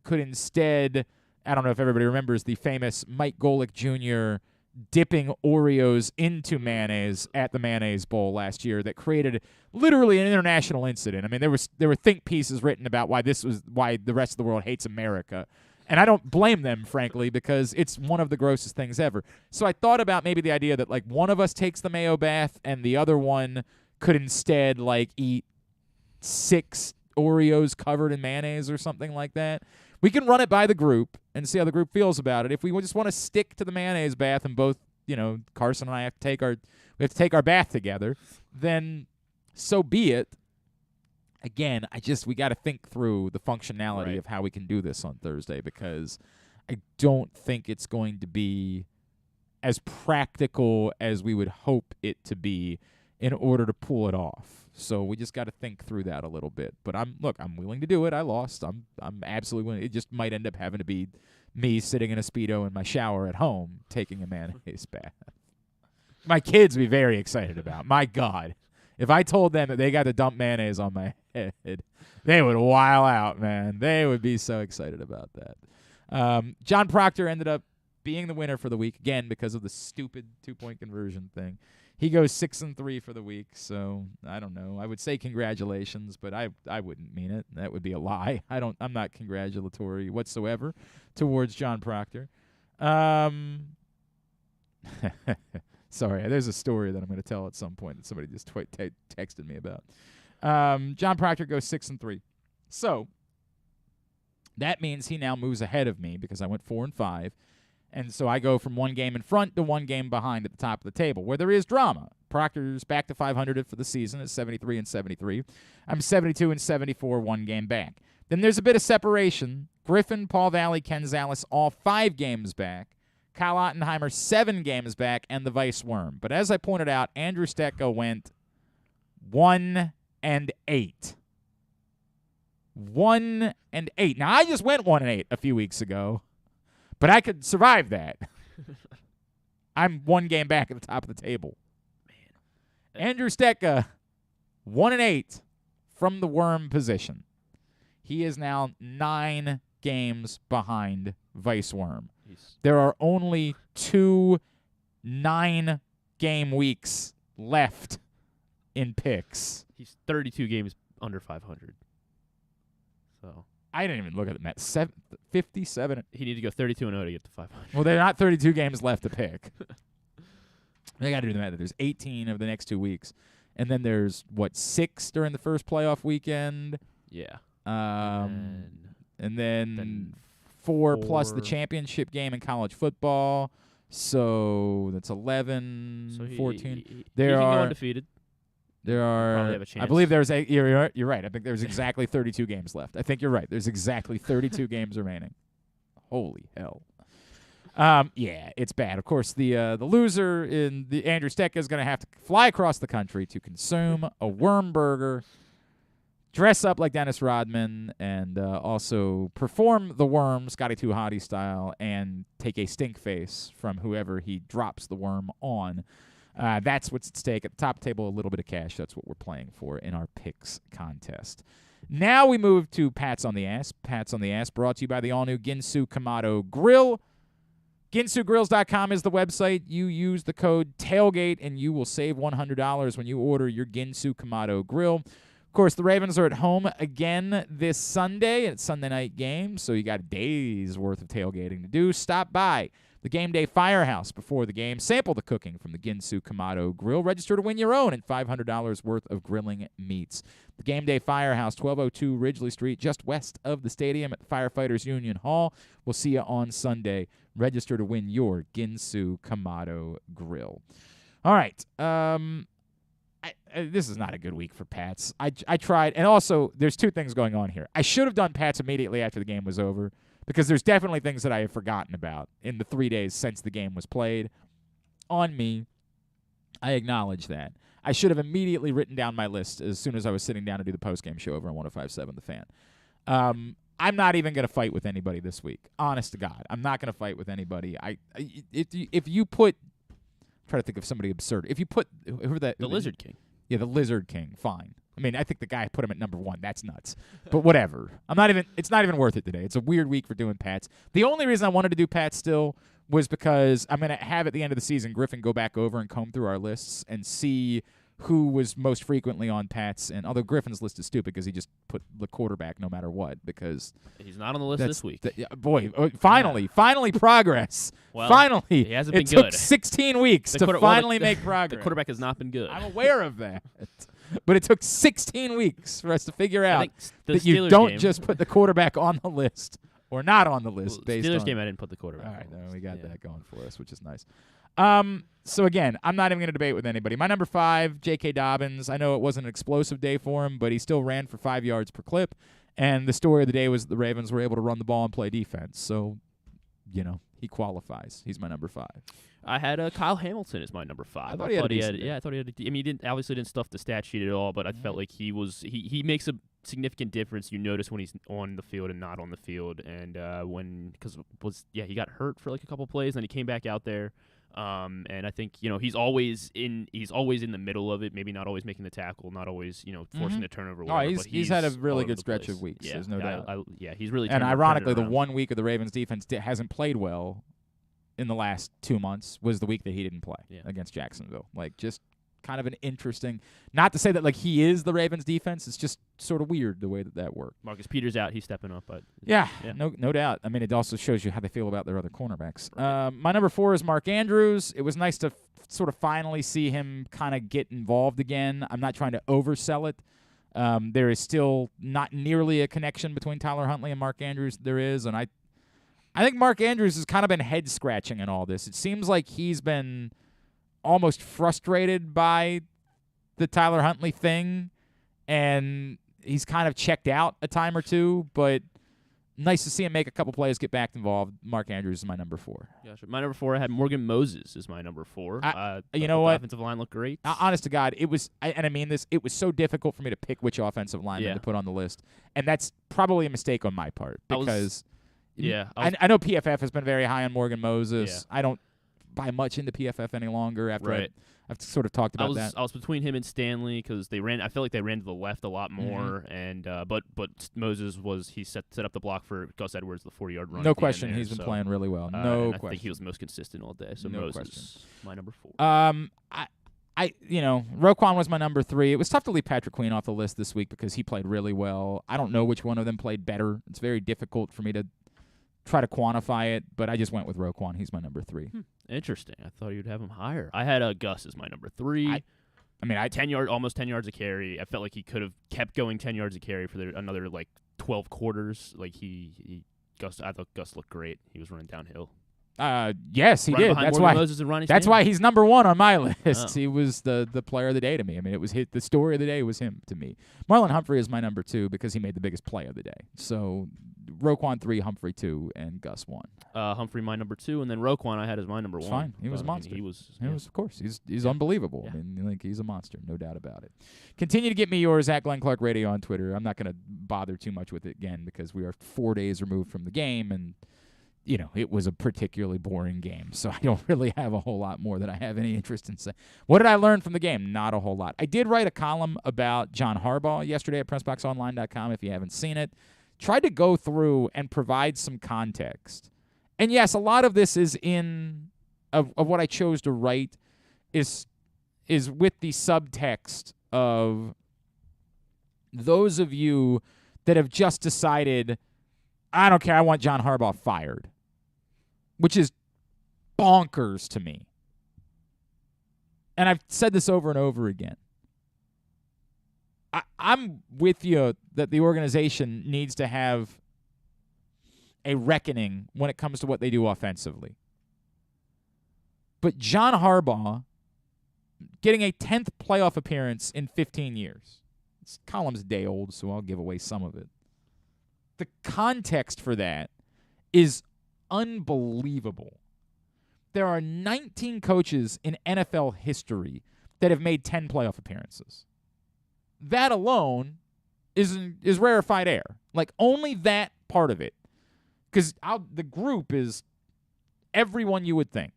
could instead, I don't know if everybody remembers the famous Mike Golick Jr. dipping Oreos into mayonnaise at the Mayonnaise Bowl last year that created literally an international incident. I mean, there were think pieces written about why the rest of the world hates America. And I don't blame them, frankly, because it's one of the grossest things ever. So I thought about maybe the idea that, like, one of us takes the mayo bath and the other one could instead, like, eat 6 Oreos covered in mayonnaise or something like that. We can run it by the group and see how the group feels about it. If we just want to stick to the mayonnaise bath and both, Carson and I have to take our bath together, then so be it. Again, we got to think through the functionality of how we can do this on Thursday, because I don't think it's going to be as practical as we would hope it to be in order to pull it off. So we just got to think through that a little bit. But I'm willing to do it. I lost. I'm absolutely willing. It just might end up having to be me sitting in a Speedo in my shower at home taking a mayonnaise bath. My kids would be very excited about. My God. If I told them that they got to dump mayonnaise on my head, they would while out, man. They would be so excited about that. John Proctor ended up being the winner for the week, again, because of the stupid 2-point conversion thing. He goes 6-3 for the week, so I don't know. I would say congratulations, but I wouldn't mean it. That would be a lie. I'm not congratulatory whatsoever towards John Proctor. Sorry, there's a story that I'm going to tell at some point that somebody just texted me about. John Proctor goes 6-3. So that means he now moves ahead of me because I went 4-5. And so I go from 1 game in front to 1 game behind at the top of the table, where there is drama. Proctor's back to 500 for the season at 73-73. I'm 72-74, 1 game back. Then there's a bit of separation. Griffin, Paul Valley, Ken Zales, all 5 games back. Kyle Ottenheimer, 7 games back, and the Vice Worm. But as I pointed out, Andrew Stecco went 1-8. 1-8. Now, I just went 1-8 a few weeks ago, but I could survive that. I'm 1 game back at the top of the table. Man. Andrew Stecco, 1-8 from the Worm position. He is now 9 games behind Vice Worm. There are only 2 9-game weeks left in picks. He's 32 games under 500. So I didn't even look at the Mets. 57. He needs to go 32-0 to get to 500. Well, there are not 32 games left to pick. They got to do the math. There's 18 of the next 2 weeks, and then there's 6 during the first playoff weekend. Yeah. And then 4 plus the championship game in college football. So that's 11, 14. He can go undefeated. There are, probably have a chance. I believe there's, you're right. I think there's exactly 32 games left. I think you're right. There's exactly 32 games remaining. Holy hell. Yeah, it's bad. Of course, the loser in the Andrew Stecco is going to have to fly across the country to consume a worm burger, dress up like Dennis Rodman, and also perform the worm Scotty 2 Hottie style and take a stink face from whoever he drops the worm on. That's what's at stake. At the top table, a little bit of cash. That's what we're playing for in our picks contest. Now we move to Pats on the Ass. Pats on the Ass brought to you by the all-new Ginsu Kamado Grill. GinsuGrills.com is the website. You use the code TAILGATE, and you will save $100 when you order your Ginsu Kamado Grill. Of course, the Ravens are at home again this Sunday. It's Sunday night game, so you got a day's worth of tailgating to do. Stop by the Game Day Firehouse before the game. Sample the cooking from the Ginsu Kamado Grill. Register to win your own and $500 worth of grilling meats. The Game Day Firehouse, 1202 Ridgely Street, just west of the stadium at the Firefighters Union Hall. We'll see you on Sunday. Register to win your Ginsu Kamado Grill. All right. This is not a good week for Pats. I tried, and also there's 2 things going on here. I should have done Pats immediately after the game was over, because there's definitely things that I have forgotten about in the 3 days since the game was played. On me, I acknowledge that. I should have immediately written down my list as soon as I was sitting down to do the postgame show over on 105.7 The Fan. I'm not even going to fight with anybody this week. Honest to God, I'm not going to fight with anybody. If you put, try to think of somebody absurd. If you put whoever that the Lizard King. Yeah, the Lizard King. Fine. I mean, I think the guy put him at number 1. That's nuts. But whatever. It's not even worth it today. It's a weird week for doing Pats. The only reason I wanted to do Pats still was because I'm going to have at the end of the season Griffin go back over and comb through our lists and see who was most frequently on Pats. And although Griffin's list is stupid because he just put the quarterback no matter what, because he's not on the list this week. Finally progress. Well, finally. He hasn't been it good. took 16 weeks to finally make progress. The quarterback has not been good. I'm aware of that. But it took 16 weeks for us to figure out that you Steelers don't game, just put the quarterback on the list or not on the list. Based Steelers on game, I didn't put the quarterback. All right, on the list. we got that going for us, which is nice. So again, I'm not even going to debate with anybody. My number 5, J.K. Dobbins. I know it wasn't an explosive day for him, but he still ran for 5 yards per clip. And the story of the day was the Ravens were able to run the ball and play defense. So, he qualifies. He's my number 5. I had Kyle Hamilton as my number 5. I thought he had a decent day. Yeah, I thought he had. He obviously didn't stuff the stat sheet at all, but I felt like he makes a significant difference. You notice when he's on the field and not on the field, and he got hurt for like a couple plays, and then he came back out there. And I think he's always in the middle of it. Maybe not always making the tackle, not always forcing the turnover. He's had a really good stretch of weeks. Yeah, there's no doubt. He's really. And ironically, the 1 week of the Ravens defense hasn't played well in the last 2 months was the week that he didn't play against Jacksonville. Like, just kind of an interesting. Not to say that like he is the Ravens defense. It's just sort of weird the way that worked. Marcus Peters out. He's stepping up, but no doubt. I mean, it also shows you how they feel about their other cornerbacks. My number 4 is Mark Andrews. It was nice to sort of finally see him kind of get involved again. I'm not trying to oversell it. There is still not nearly a connection between Tyler Huntley and Mark Andrews. There is, and I think Mark Andrews has kind of been head scratching in all this. It seems like he's been almost frustrated by the Tyler Huntley thing, and he's kind of checked out a time or two, but nice to see him make a couple plays, get back involved. Mark Andrews is my number 4. Gotcha. My number 4, I had Morgan Moses as my number 4. You know what? The offensive line looked great. Honest to God, it was, and I mean this, it was so difficult for me to pick which offensive lineman to put on the list, and that's probably a mistake on my part because I know PFF has been very high on Morgan Moses. Yeah. I don't buy much into PFF any longer after I've sort of talked about that. I was between him and Stanley because I felt like they ran to the left a lot more, and but Moses set up the block for Gus Edwards, the 40-yard run. No question, he's been playing really well. No question. I think he was the most consistent all day. So Moses, my number 4. Roquan was my number 3. It was tough to leave Patrick Queen off the list this week because he played really well. I don't know which one of them played better. It's very difficult for me to try to quantify it, but I just went with Roquan. He's my number 3. Interesting. I thought you'd have him higher. I had Gus as my number 3. Almost 10 yards a carry. I felt like he could have kept going 10 yards a carry for another 12 quarters. Like I thought Gus looked great. He was running downhill. Yes, he did. That's why he's number 1 on my list. Oh. He was the player of the day to me. I mean, it was the story of the day was him to me. Marlon Humphrey is my number 2 because he made the biggest play of the day. So Roquan 3, Humphrey 2, and Gus 1. Humphrey my number 2, and then Roquan I had as my number 1. Fine, he was a monster. He was, of course. He's unbelievable. Yeah. I mean, he's a monster, no doubt about it. Continue to get me yours at Glenn Clark Radio on Twitter. I'm not going to bother too much with it again because we are 4 days removed from the game, and it was a particularly boring game, so I don't really have a whole lot more that I have any interest in saying. What did I learn from the game? Not a whole lot. I did write a column about John Harbaugh yesterday at PressBoxOnline.com if you haven't seen it. Tried to go through and provide some context. And yes, a lot of this is of what I chose to write is with the subtext of those of you that have just decided, I don't care, I want John Harbaugh fired, which is bonkers to me. And I've said this over and over again. I'm with you that the organization needs to have a reckoning when it comes to what they do offensively. But John Harbaugh getting a 10th playoff appearance in 15 years. This column's a day old, so I'll give away some of it. The context for that is unbelievable. There are 19 coaches in NFL history that have made 10 playoff appearances. That alone is rarefied air. Like, only that part of it. Because the group is everyone you would think.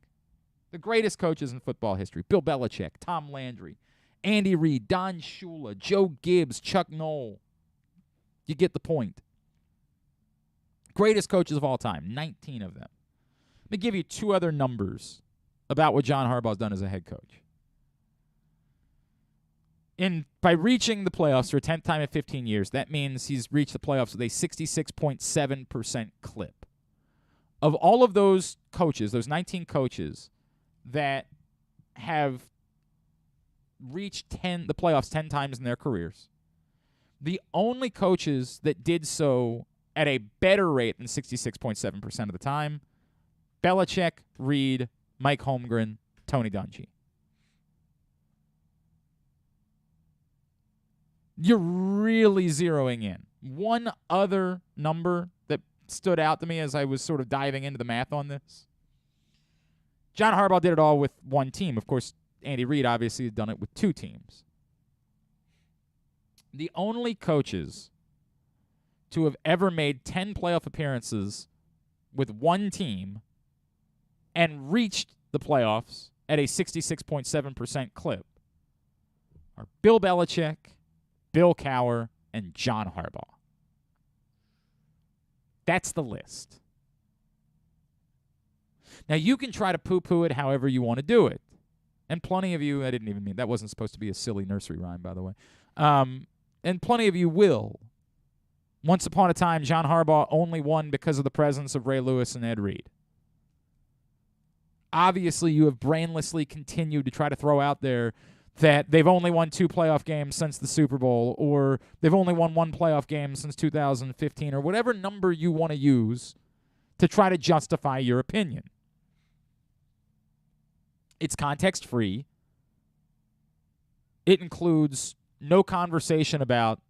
The greatest coaches in football history. Bill Belichick, Tom Landry, Andy Reid, Don Shula, Joe Gibbs, Chuck Noll. You get the point. Greatest coaches of all time, 19 of them. Let me give you two other numbers about what John Harbaugh's done as a head coach. By reaching the playoffs for a 10th time in 15 years, that means he's reached the playoffs with a 66.7% clip. Of all of those coaches, those 19 coaches that have reached the playoffs 10 times in their careers, the only coaches that did so at a better rate than 66.7% of the time, Belichick, Reid, Mike Holmgren, Tony Dungy. You're really zeroing in. One other number that stood out to me as I was sort of diving into the math on this. John Harbaugh did it all with one team. Of course, Andy Reid obviously had done it with two teams. The only coaches to have ever made 10 playoff appearances with one team and reached the playoffs at a 66.7% clip are Bill Belichick, Bill Cowher, and John Harbaugh. That's the list. Now, you can try to poo-poo it however you want to do it. And plenty of you, I didn't even mean, that wasn't supposed to be a silly nursery rhyme, by the way. And plenty of you will. Once upon a time, John Harbaugh only won because of the presence of Ray Lewis and Ed Reed. Obviously, you have brainlessly continued to try to throw out there that they've only won 2 playoff games since the Super Bowl, or they've only won 1 playoff game since 2015, or whatever number you want to use to try to justify your opinion. It's context-free. It includes no conversation about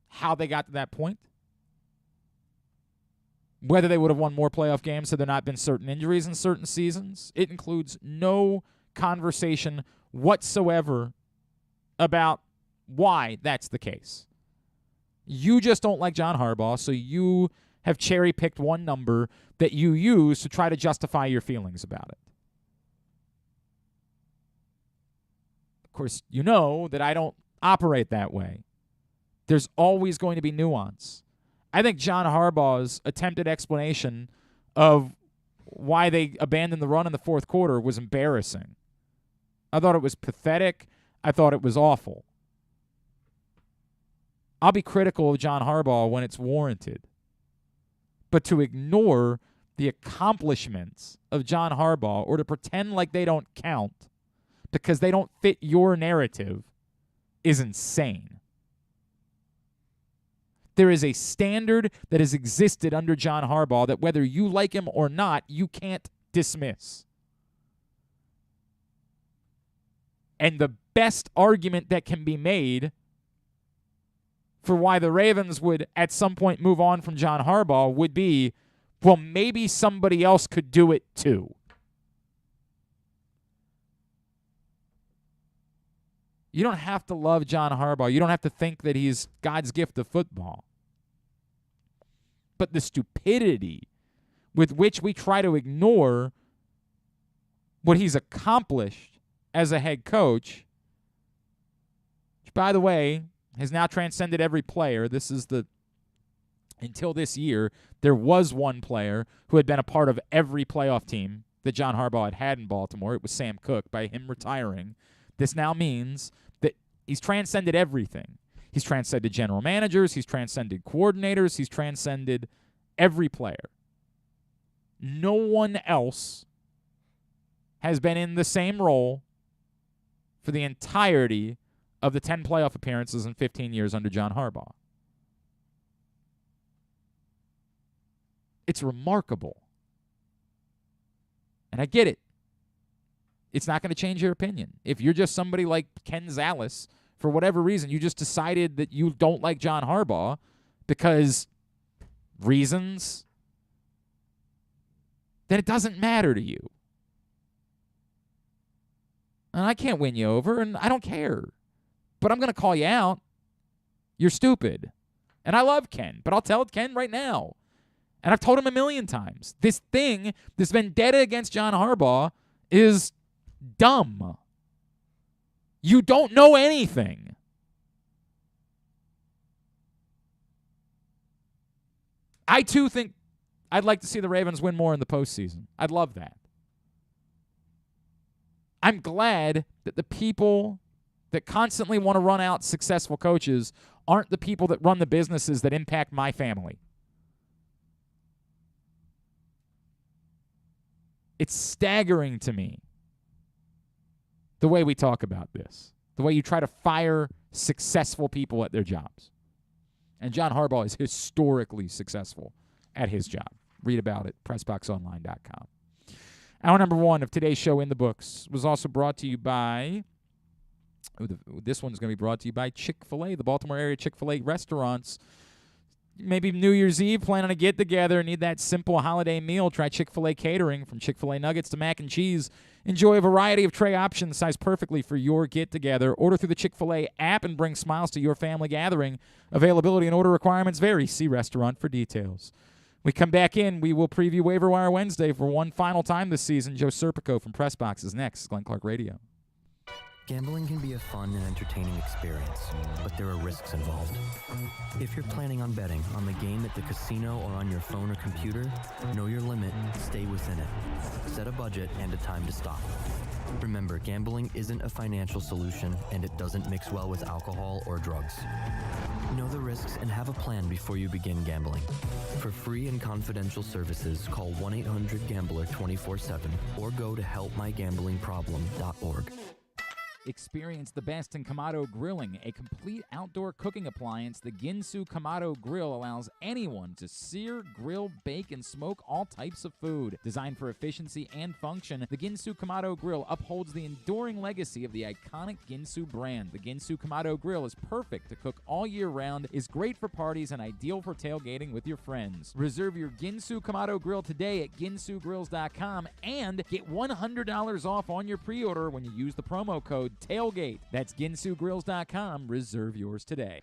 how they got to that point, whether they would have won more playoff games had there not been certain injuries in certain seasons. It includes no conversation whatsoever about why that's the case. You just don't like John Harbaugh, so you have cherry-picked one number that you use to try to justify your feelings about it. Of course, you know that I don't operate that way. There's always going to be nuance. I think John Harbaugh's attempted explanation of why they abandoned the run in the fourth quarter was embarrassing. I thought it was pathetic. I thought it was awful. I'll be critical of John Harbaugh when it's warranted. But to ignore the accomplishments of John Harbaugh or to pretend like they don't count because they don't fit your narrative is insane. There is a standard that has existed under John Harbaugh that whether you like him or not, you can't dismiss. And the best argument that can be made for why the Ravens would at some point move on from John Harbaugh would be, well, maybe somebody else could do it too. You don't have to love John Harbaugh. You don't have to think that he's God's gift of football. But the stupidity with which we try to ignore what he's accomplished as a head coach, which, by the way, has now transcended every player. Until this year, there was one player who had been a part of every playoff team that John Harbaugh had in Baltimore. It was Sam Cook. By him retiring, this now means that he's transcended everything. He's transcended general managers. He's transcended coordinators. He's transcended every player. No one else has been in the same role for the entirety of the 10 playoff appearances in 15 years under John Harbaugh. It's remarkable. And I get it. It's not going to change your opinion. If you're just somebody like Ken Zales, for whatever reason, you just decided that you don't like John Harbaugh because reasons, then it doesn't matter to you. And I can't win you over, and I don't care. But I'm going to call you out. You're stupid. And I love Ken, but I'll tell Ken right now. And I've told him a million times. This vendetta against John Harbaugh is dumb. You don't know anything. I, too, think I'd like to see the Ravens win more in the postseason. I'd love that. I'm glad that the people that constantly want to run out successful coaches aren't the people that run the businesses that impact my family. It's staggering to me the way we talk about this, the way you try to fire successful people at their jobs. And John Harbaugh is historically successful at his job. Read about it, PressBoxOnline.com. Hour number 1 of today's show in the books was also brought to you by, this one's going to be brought to you by Chick-fil-A, the Baltimore area Chick-fil-A restaurants. Maybe New Year's Eve, plan on a get-together, need that simple holiday meal. Try Chick-fil-A catering, from Chick-fil-A nuggets to mac and cheese. Enjoy a variety of tray options sized perfectly for your get-together. Order through the Chick-fil-A app and bring smiles to your family gathering. Availability and order requirements vary. See restaurant for details. We come back in, we will preview Waiver-Wire Wednesday for one final time this season. Joe Serpico from PressBox is next. Glenn Clark Radio. Gambling can be a fun and entertaining experience, but there are risks involved. If you're planning on betting on the game at the casino or on your phone or computer, know your limit, stay within it. Set a budget and a time to stop. Remember, gambling isn't a financial solution, and it doesn't mix well with alcohol or drugs. Know the risks and have a plan before you begin gambling. For free and confidential services, call 1-800-GAMBLER 24/7 or go to helpmygamblingproblem.org. Experience the best in Kamado Grilling, a complete outdoor cooking appliance. The Ginsu Kamado Grill allows anyone to sear, grill, bake, and smoke all types of food. Designed for efficiency and function, the Ginsu Kamado Grill upholds the enduring legacy of the iconic Ginsu brand. The Ginsu Kamado Grill is perfect to cook all year round, is great for parties, and ideal for tailgating with your friends. Reserve your Ginsu Kamado Grill today at ginsugrills.com and get $100 off on your pre-order when you use the promo code TAILGATE. That's ginsugrills.com. Reserve yours today.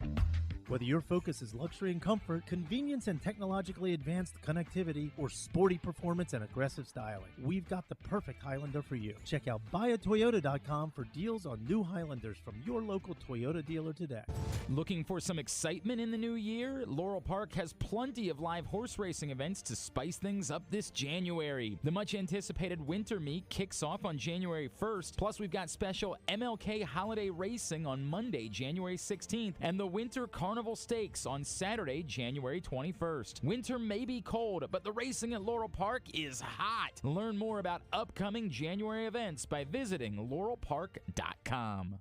Whether your focus is luxury and comfort, convenience and technologically advanced connectivity, or sporty performance and aggressive styling, we've got the perfect Highlander for you. Check out buyatoyota.com for deals on new Highlanders from your local Toyota dealer today. Looking for some excitement in the new year? Laurel Park has plenty of live horse racing events to spice things up this January. The much-anticipated winter meet kicks off on January 1st, plus we've got special MLK holiday racing on Monday, January 16th, and the Winter Carnival Stakes on Saturday, January 21st. Winter may be cold, but the racing at Laurel Park is hot. Learn more about upcoming January events by visiting laurelpark.com.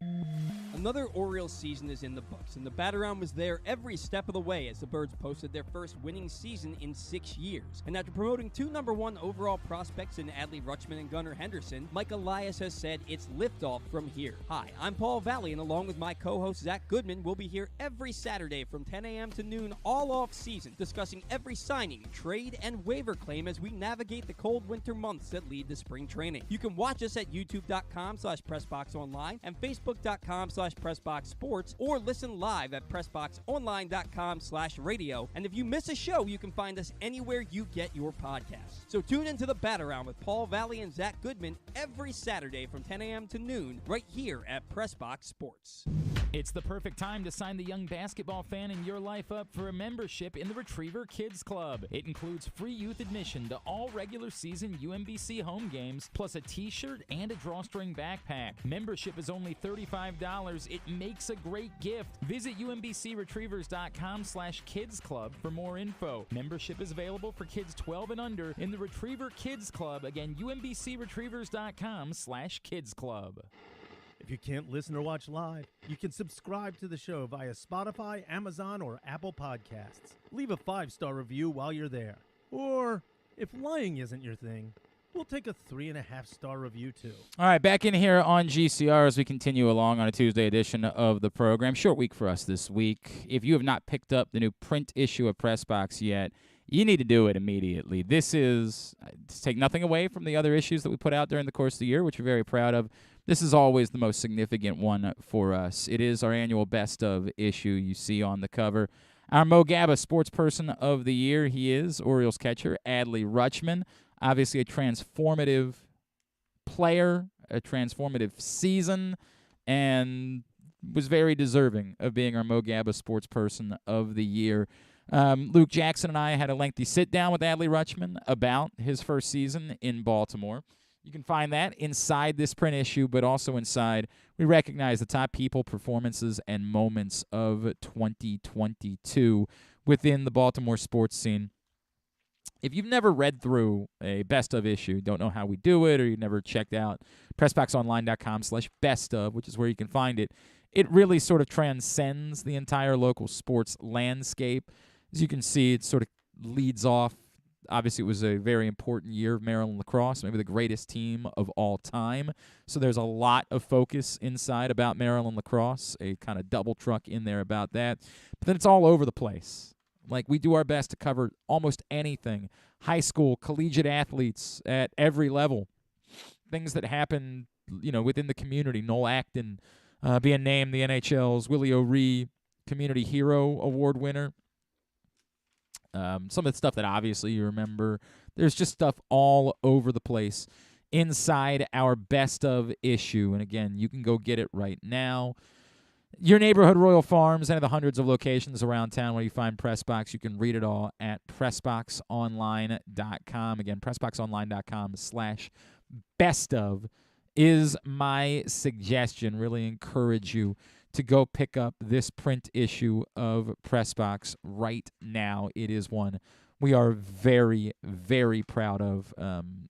Another Orioles season is in the books, and the bat-around was there every step of the way as the Birds posted their first winning season in 6 years. And after promoting 2 #1 overall prospects in Adley Rutschman and Gunnar Henderson, Mike Elias has said it's liftoff from here. Hi, I'm Paul Valley, and along with my co-host Zach Goodman, we'll be here every Saturday from 10 a.m. to noon all off-season, discussing every signing, trade, and waiver claim as we navigate the cold winter months that lead to spring training. You can watch us at youtube.com/PressBoxOnline and facebook.com/PressBoxSports, or listen live at PressBoxOnline.com/radio. And if you miss a show, you can find us anywhere you get your podcasts. So tune into the Bat-Around with Paul Valley and Zach Goodman every Saturday from 10 a.m. to noon right here at PressBox Sports. It's the perfect time to sign the young basketball fan in your life up for a membership in the Retriever Kids Club. It includes free youth admission to all regular season UMBC home games, plus a t-shirt and a drawstring backpack. Membership is only $35. It makes a great gift. Visit umbcretrievers.com/kids club for more info. Membership is available for kids 12 and under in the Retriever Kids Club. Again, umbcretrievers.com/kids club. If you can't listen or watch live, you can subscribe to the show via Spotify, Amazon, or Apple Podcasts. Leave a 5-star review while you're there. Or, if lying isn't your thing, we'll take a 3.5-star review too. All right, back in here on GCR as we continue along on a Tuesday edition of the program. Short week for us this week. If you have not picked up the new print issue of PressBox yet, you need to do it immediately. This is, to take nothing away from the other issues that we put out during the course of the year, which we're very proud of. This is always the most significant one for us. It is our annual best of issue you see on the cover. Our Mo Gabba Sports Person of the Year, he is Orioles catcher Adley Rutschman. Obviously a transformative player, a transformative season. and was very deserving of being our Mo Gabba Sports Person of the Year. Luke Jackson and I had a lengthy sit-down with Adley Rutschman about his first season in Baltimore. You can find that inside this print issue, but also inside, we recognize the top people, performances, and moments of 2022 within the Baltimore sports scene. If you've never read through a best of issue, don't know how we do it, or you've never checked out PressBoxOnline.com/best of, which is where you can find it, it really sort of transcends the entire local sports landscape. As you can see, it sort of leads off. Obviously, it was a very important year of Maryland lacrosse, maybe the greatest team of all time. So there's a lot of focus inside about Maryland lacrosse, a kind of double truck in there about that. But then it's all over the place. Like, we do our best to cover almost anything. High school, collegiate athletes at every level. Things that happen, within the community. Noel Acton being named the NHL's Willie O'Ree Community Hero Award winner. Some of the stuff that obviously you remember. There's just stuff all over the place inside our best of issue. And again, you can go get it right now. Your neighborhood Royal Farms, any of the hundreds of locations around town where you find PressBox, you can read it all at PressBoxOnline.com. Again, PressBoxOnline.com/bestof is my suggestion. Really encourage you to go pick up this print issue of PressBox right now. It is one we are very, very proud of.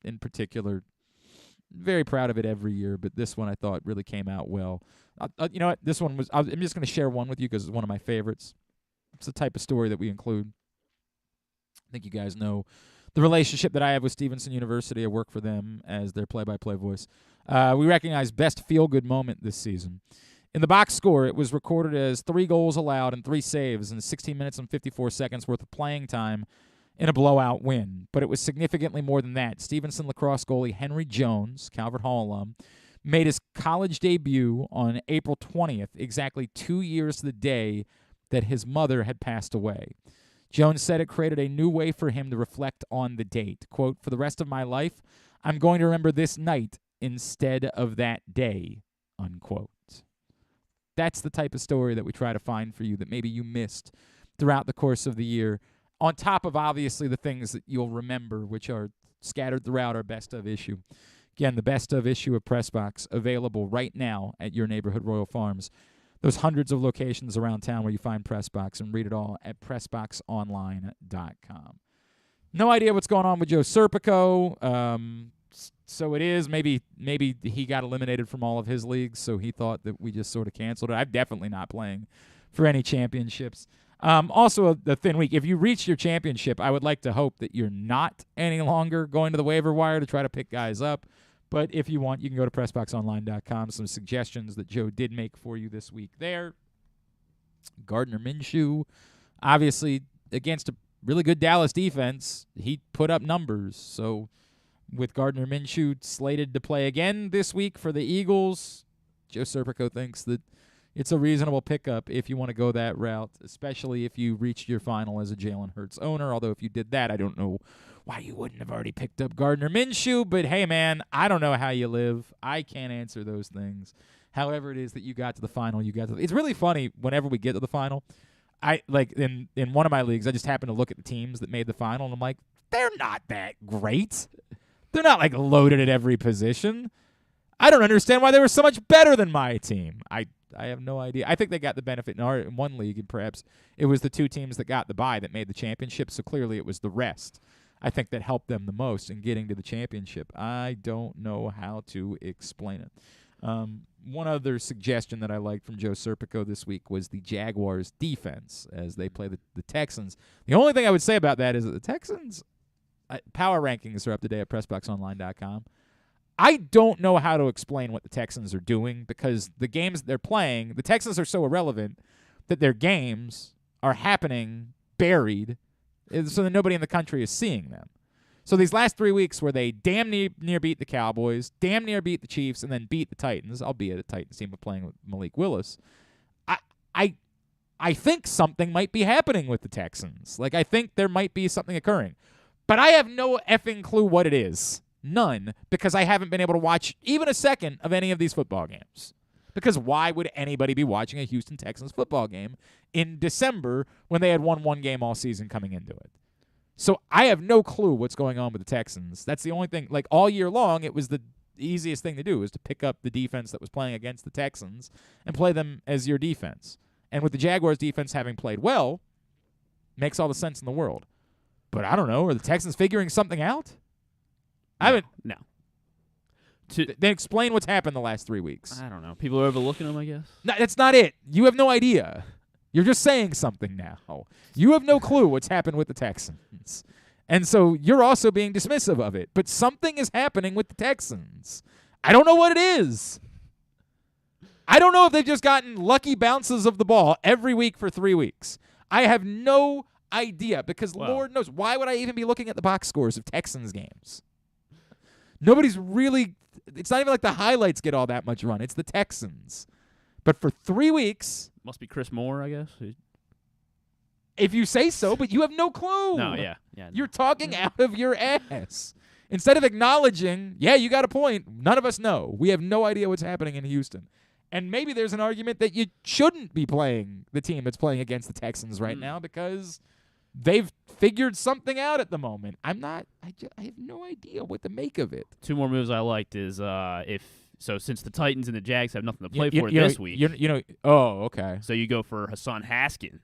In particular, very proud of it every year, but this one I thought really came out well. You know what? This one was. I'm just going to share one with you because it's one of my favorites. It's the type of story that we include. I think you guys know the relationship that I have with Stevenson University. I work for them as their play-by-play voice. We recognize best feel-good moment this season. In the box score, it was recorded as 3 goals allowed and 3 saves in 16 minutes and 54 seconds worth of playing time in a blowout win. But it was significantly more than that. Stevenson lacrosse goalie Henry Jones, Calvert Hall alum, made his college debut on April 20th, exactly 2 years to the day that his mother had passed away. Jones said it created a new way for him to reflect on the date. Quote, "For the rest of my life, I'm going to remember this night instead of that day," unquote. That's the type of story that we try to find for you that maybe you missed throughout the course of the year, on top of obviously the things that you'll remember, which are scattered throughout our best of issue. Again, the best of issue of PressBox, available right now at your neighborhood Royal Farms. Those hundreds of locations around town where you find PressBox, and read it all at PressBoxOnline.com. No idea what's going on with Joe Serpico. So it is. Maybe he got eliminated from all of his leagues, so he thought that we just sort of canceled it. I'm definitely not playing for any championships. Also, the thin week. If you reach your championship, I would like to hope that you're not any longer going to the waiver wire to try to pick guys up. But if you want, you can go to PressBoxOnline.com. Some suggestions that Joe did make for you this week there. Gardner Minshew, obviously, against a really good Dallas defense, he put up numbers. So with Gardner Minshew slated to play again this week for the Eagles, Joe Serpico thinks that it's a reasonable pickup if you want to go that route, especially if you reached your final as a Jalen Hurts owner. Although if you did that, I don't know why you wouldn't have already picked up Gardner Minshew. But hey, man, I don't know how you live. I can't answer those things. However it is that you got to the final, it's really funny whenever we get to the final. I like in one of my leagues, I just happen to look at the teams that made the final, and I'm like, they're not that great. They're not like loaded at every position. I don't understand why they were so much better than my team. I have no idea. I think they got the benefit in one league, and perhaps it was the 2 teams that got the bye that made the championship, so clearly it was the rest, I think, that helped them the most in getting to the championship. I don't know how to explain it. One other suggestion that I liked from Joe Serpico this week was the Jaguars' defense as they play the Texans. The only thing I would say about that is that the Texans' power rankings are up to date at PressBoxOnline.com. I don't know how to explain what the Texans are doing because the games they're playing, the Texans are so irrelevant that their games are happening buried so that nobody in the country is seeing them. So these last 3 weeks where they damn near beat the Cowboys, damn near beat the Chiefs, and then beat the Titans, albeit a Titans team playing with Malik Willis, I think something might be happening with the Texans. Like, I think there might be something occurring. But I have no effing clue what it is. None, because I haven't been able to watch even a second of any of these football games. Because why would anybody be watching a Houston Texans football game in December when they had won one game all season coming into it? So I have no clue what's going on with the Texans. That's the only thing. Like, all year long, it was the easiest thing to do is to pick up the defense that was playing against the Texans and play them as your defense. And with the Jaguars' defense having played well, makes all the sense in the world. But I don't know. Are the Texans figuring something out? No. Then explain what's happened the last 3 weeks. I don't know. People are overlooking them, I guess. No, that's not it. You have no idea. You're just saying something now. You have no clue what's happened with the Texans. And so you're also being dismissive of it. But something is happening with the Texans. I don't know what it is. I don't know if they've just gotten lucky bounces of the ball every week for 3 weeks. I have no idea because Lord knows, why would I even be looking at the box scores of Texans games? Nobody's really – it's not even like the highlights get all that much run. It's the Texans. But for 3 weeks – Must be Chris Moore, I guess. If you say so, but you have no clue. No, yeah. You're talking out of your ass. Instead of acknowledging, yeah, you got a point, none of us know. We have no idea what's happening in Houston. And maybe there's an argument that you shouldn't be playing the team that's playing against the Texans right now because they've figured something out at the moment. I have no idea what to make of it. 2 more moves I liked is since the Titans and the Jags have nothing to play for this week. Okay. So you go for Hassan Haskin.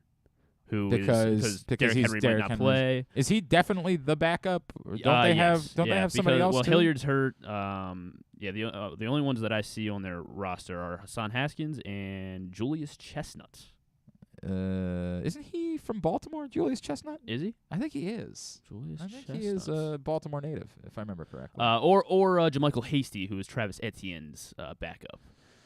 Because Derrick Henry might not play. Is he definitely the backup? Or don't they have somebody else? Well, too? Hilliard's hurt. The only ones that I see on their roster are Hassan Haskins and Julius Chestnut. Isn't he from Baltimore, Julius Chestnut? Is he? I think he is. Julius Chestnut. Chestnut. He is a Baltimore native, if I remember correctly. Or Jermichael Hasty, who is Travis Etienne's backup.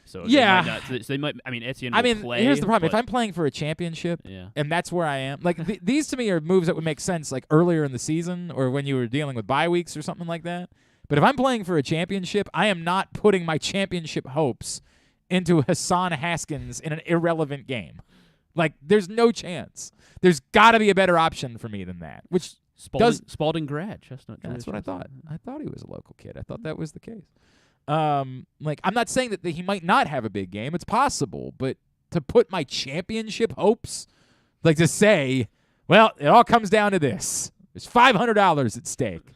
So yeah, they might. I mean, Etienne will play. Here's the problem: if I'm playing for a championship, and that's where I am, like these to me are moves that would make sense, like earlier in the season or when you were dealing with bye weeks or something like that. But if I'm playing for a championship, I am not putting my championship hopes into Hassan Haskins in an irrelevant game. Like, there's no chance. There's got to be a better option for me than that. Which Spalding grad Chestnut. Yeah, that's what I thought. I thought he was a local kid. I thought that was the case. I'm not saying that he might not have a big game. It's possible, but to put my championship hopes, like to say, well, it all comes down to this. There's $500 at stake.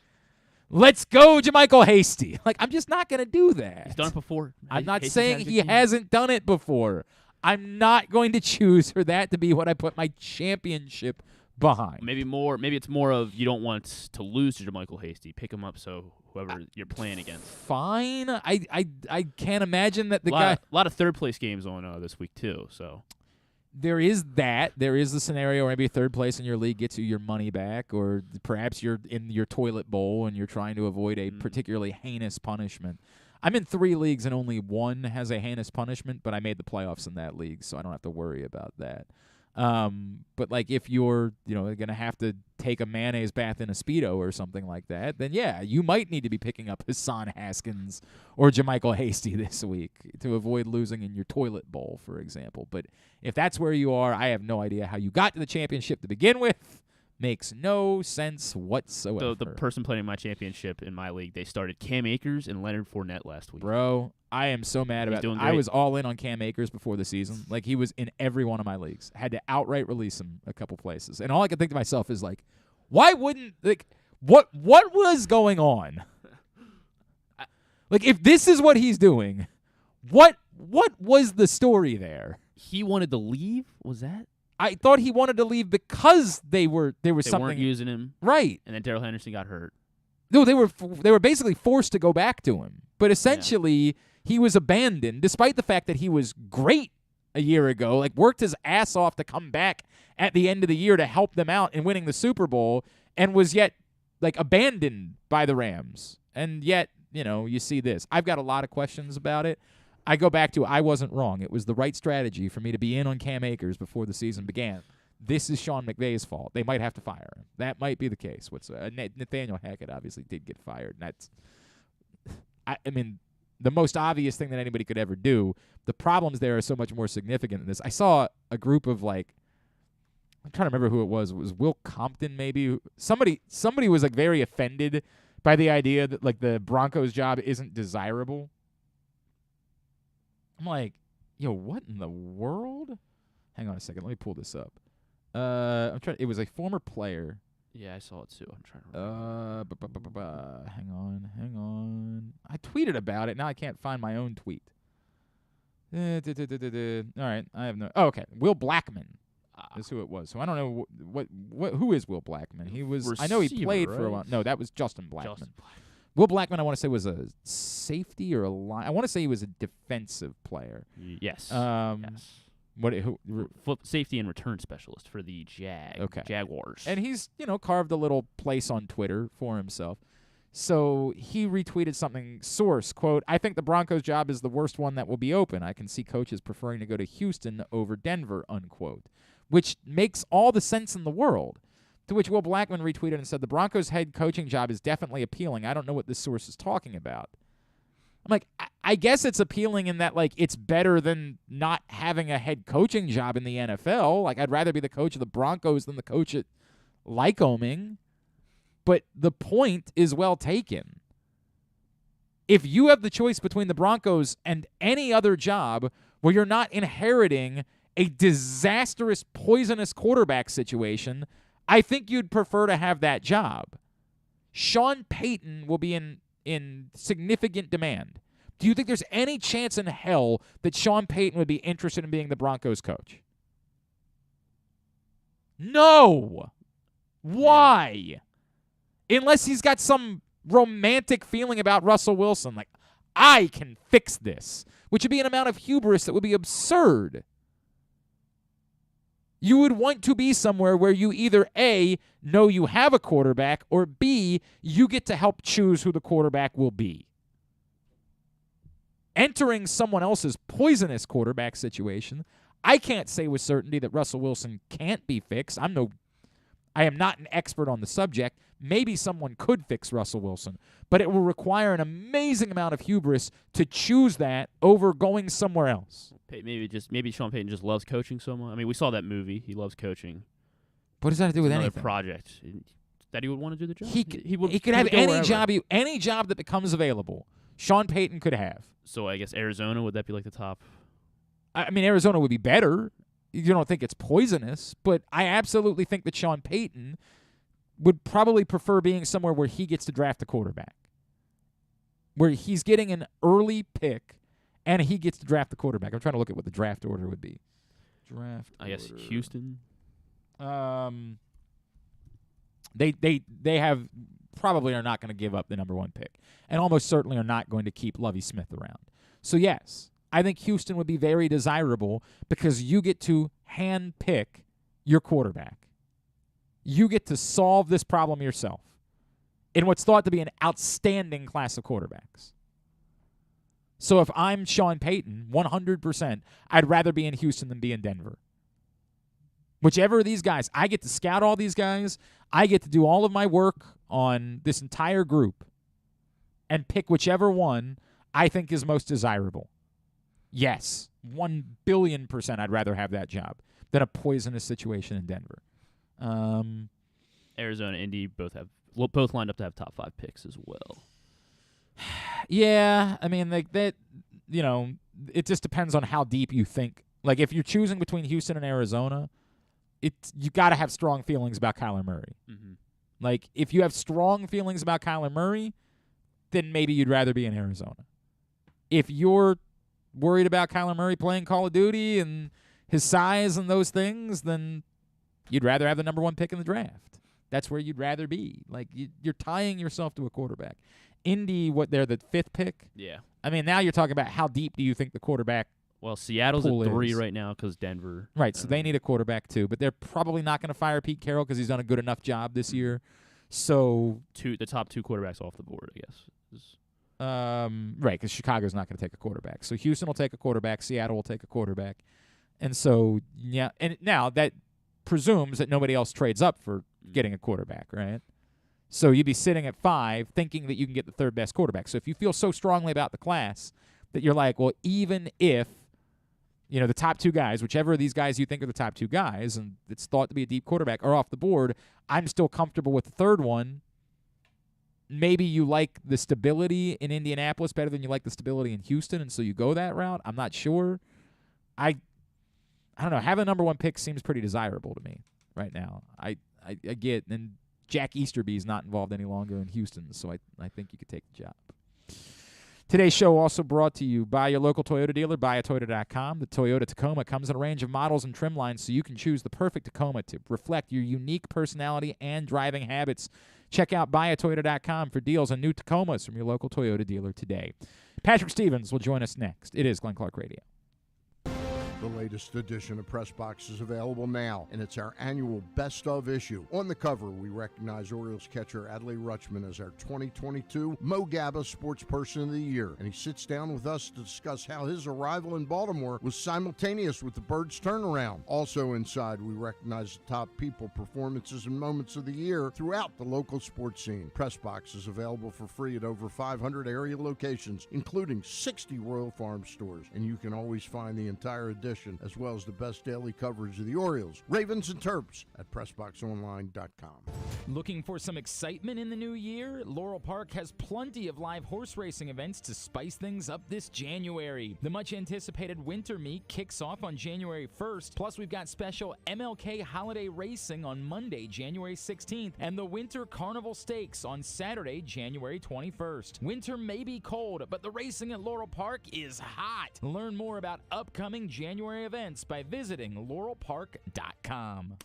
Let's go, Jermichael Hasty. Like, I'm just not going to do that. He's done it before. I'm not saying he hasn't done it before. I'm not going to choose for that to be what I put my championship behind. Maybe it's more of you don't want to lose to Jermichael Hasty. Pick him up so whoever you're playing against. Fine. I can't imagine that a lot of third place games on this week too. So there is that. There is the scenario where maybe third place in your league gets you your money back, or perhaps you're in your toilet bowl and you're trying to avoid a particularly heinous punishment. I'm in 3 leagues and only one has a heinous punishment, but I made the playoffs in that league, so I don't have to worry about that. But like if you're, going to have to take a mayonnaise bath in a Speedo or something like that, then yeah, you might need to be picking up Hassan Haskins or Jermichael Hasty this week to avoid losing in your toilet bowl, for example. But if that's where you are, I have no idea how you got to the championship to begin with. Makes no sense whatsoever. The person playing my championship in my league, they started Cam Akers and Leonard Fournette last week. Bro, I am so mad about it. I was all in on Cam Akers before the season. Like, he was in every one of my leagues. I had to outright release him a couple places. And all I could think to myself is, like, why wouldn't, like, what was going on? Like, if this is what he's doing, what was the story there? He wanted to leave? Was that? I thought he wanted to leave because they were something. They weren't using him. Right. And then Darrell Henderson got hurt. No, they were basically forced to go back to him. But essentially, he was abandoned, despite the fact that he was great a year ago, like worked his ass off to come back at the end of the year to help them out in winning the Super Bowl, and was yet like abandoned by the Rams. And yet, you see this. I've got a lot of questions about it. I go back to I wasn't wrong. It was the right strategy for me to be in on Cam Akers before the season began. This is Sean McVay's fault. They might have to fire him. That might be the case. Nathaniel Hackett obviously did get fired. And that's, I mean, the most obvious thing that anybody could ever do. The problems there are so much more significant than this. I saw a group of I'm trying to remember who it was. It was Will Compton maybe. Somebody was like very offended by the idea that like the Broncos job isn't desirable. I'm like, Yo, what in the world? Hang on a second. Let me pull this up. I'm trying. It was a former player. Yeah, I saw it too. I'm trying to remember. Hang on. I tweeted about it. Now I can't find my own tweet. All right, I have no. Oh, okay. Will Blackman is who it was. So I don't know what who is Will Blackman. He was. I know he played for a while. No, that was Justin Blackman. Will Blackman, I want to say, was a safety or a line. I want to say he was a defensive player. Yes. Yes. Safety and return specialist for the Jaguars. And he's, carved a little place on Twitter for himself. So he retweeted something, source, quote, "I think the Broncos' job is the worst one that will be open. I can see coaches preferring to go to Houston over Denver," unquote, which makes all the sense in the world. To which Will Blackman retweeted and said, "The Broncos' head coaching job is definitely appealing. I don't know what this source is talking about." I'm like, I guess it's appealing in that, like, it's better than not having a head coaching job in the NFL. Like, I'd rather be the coach of the Broncos than the coach at Lycoming. But the point is well taken. If you have the choice between the Broncos and any other job where you're not inheriting a disastrous, poisonous quarterback situation, I think you'd prefer to have that job. Sean Payton will be in significant demand. Do you think there's any chance in hell that Sean Payton would be interested in being the Broncos coach? No. Why? Unless he's got some romantic feeling about Russell Wilson. Like, I can fix this. Which would be an amount of hubris that would be absurd. You would want to be somewhere where you either A, know you have a quarterback, or B, you get to help choose who the quarterback will be. Entering someone else's poisonous quarterback situation, I can't say with certainty that Russell Wilson can't be fixed. I am not an expert on the subject. Maybe someone could fix Russell Wilson, but it will require an amazing amount of hubris to choose that over going somewhere else. Maybe Sean Payton just loves coaching so much. I mean, we saw that movie. He loves coaching. What does that have to do with Another anything? Project that he would want to do the job. He could have any job that becomes available. Sean Payton could have. So I guess Arizona, would that be like the top? I mean, Arizona would be better. You don't think it's poisonous, but I absolutely think that Sean Payton would probably prefer being somewhere where he gets to draft a quarterback, where he's getting an early pick and he gets to draft the quarterback. I'm trying to look at what the draft order would be. I guess Houston. They have probably are not going to give up the number one pick, and almost certainly are not going to keep Lovie Smith around. So yes, I think Houston would be very desirable because you get to hand pick your quarterback. You get to solve this problem yourself in what's thought to be an outstanding class of quarterbacks. So if I'm Sean Payton, 100%, I'd rather be in Houston than be in Denver. Whichever of these guys, I get to scout all these guys. I get to do all of my work on this entire group and pick whichever one I think is most desirable. Yes, 1,000,000,000% I'd rather have that job than a poisonous situation in Denver. Arizona, Indy both lined up to have top 5 picks as well. Yeah, I mean, like that. It just depends on how deep you think. Like, if you're choosing between Houston and Arizona, you got to have strong feelings about Kyler Murray. Mm-hmm. Like, if you have strong feelings about Kyler Murray, then maybe you'd rather be in Arizona. If you're worried about Kyler Murray playing Call of Duty and his size and those things, then you'd rather have the number one pick in the draft. That's where you'd rather be. Like, you're tying yourself to a quarterback. Indy, they're the 5th pick? Yeah. I mean, now you're talking about how deep do you think the quarterback Well, Seattle's at pool 3 is. right now because Denver. Right, so they need a quarterback too. But they're probably not going to fire Pete Carroll because he's done a good enough job this year. So the top 2 quarterbacks off the board, I guess. right, because Chicago's not going to take a quarterback. So Houston will take a quarterback. Seattle will take a quarterback. And so, yeah, and now that presumes that nobody else trades up for getting a quarterback, right? So you'd be sitting at 5 thinking that you can get the 3rd best quarterback. So if you feel so strongly about the class that you're like, well, even if, the top 2 guys, whichever of these guys you think are the top 2 guys, and it's thought to be a deep quarterback, are off the board, I'm still comfortable with the 3rd one. Maybe you like the stability in Indianapolis better than you like the stability in Houston, and so you go that route. I'm not sure. I don't know. Having a number one pick seems pretty desirable to me right now. I get, and Jack Easterby's not involved any longer in Houston, so I think you could take the job. Today's show also brought to you by your local Toyota dealer, buyatoyota.com. The Toyota Tacoma comes in a range of models and trim lines, so you can choose the perfect Tacoma to reflect your unique personality and driving habits. Check out buyatoyota.com for deals on new Tacomas from your local Toyota dealer today. Patrick Stevens will join us next. It is Glenn Clark Radio. The latest edition of PressBox is available now, and it's our annual Best Of issue. On the cover, we recognize Orioles catcher Adley Rutschman as our 2022 Mo Gabba Sports Person of the Year, and he sits down with us to discuss how his arrival in Baltimore was simultaneous with the Birds' turnaround. Also inside, we recognize the top people, performances, and moments of the year throughout the local sports scene. PressBox is available for free at over 500 area locations, including 60 Royal Farm stores, and you can always find the entire edition as well as the best daily coverage of the Orioles, Ravens, and Terps at PressBoxOnline.com. Looking for some excitement in the new year? Laurel Park has plenty of live horse racing events to spice things up this January. The much-anticipated winter meet kicks off on January 1st, plus we've got special MLK holiday racing on Monday, January 16th, and the Winter Carnival Stakes on Saturday, January 21st. Winter may be cold, but the racing at Laurel Park is hot. Learn more about upcoming January events by visiting laurelpark.com.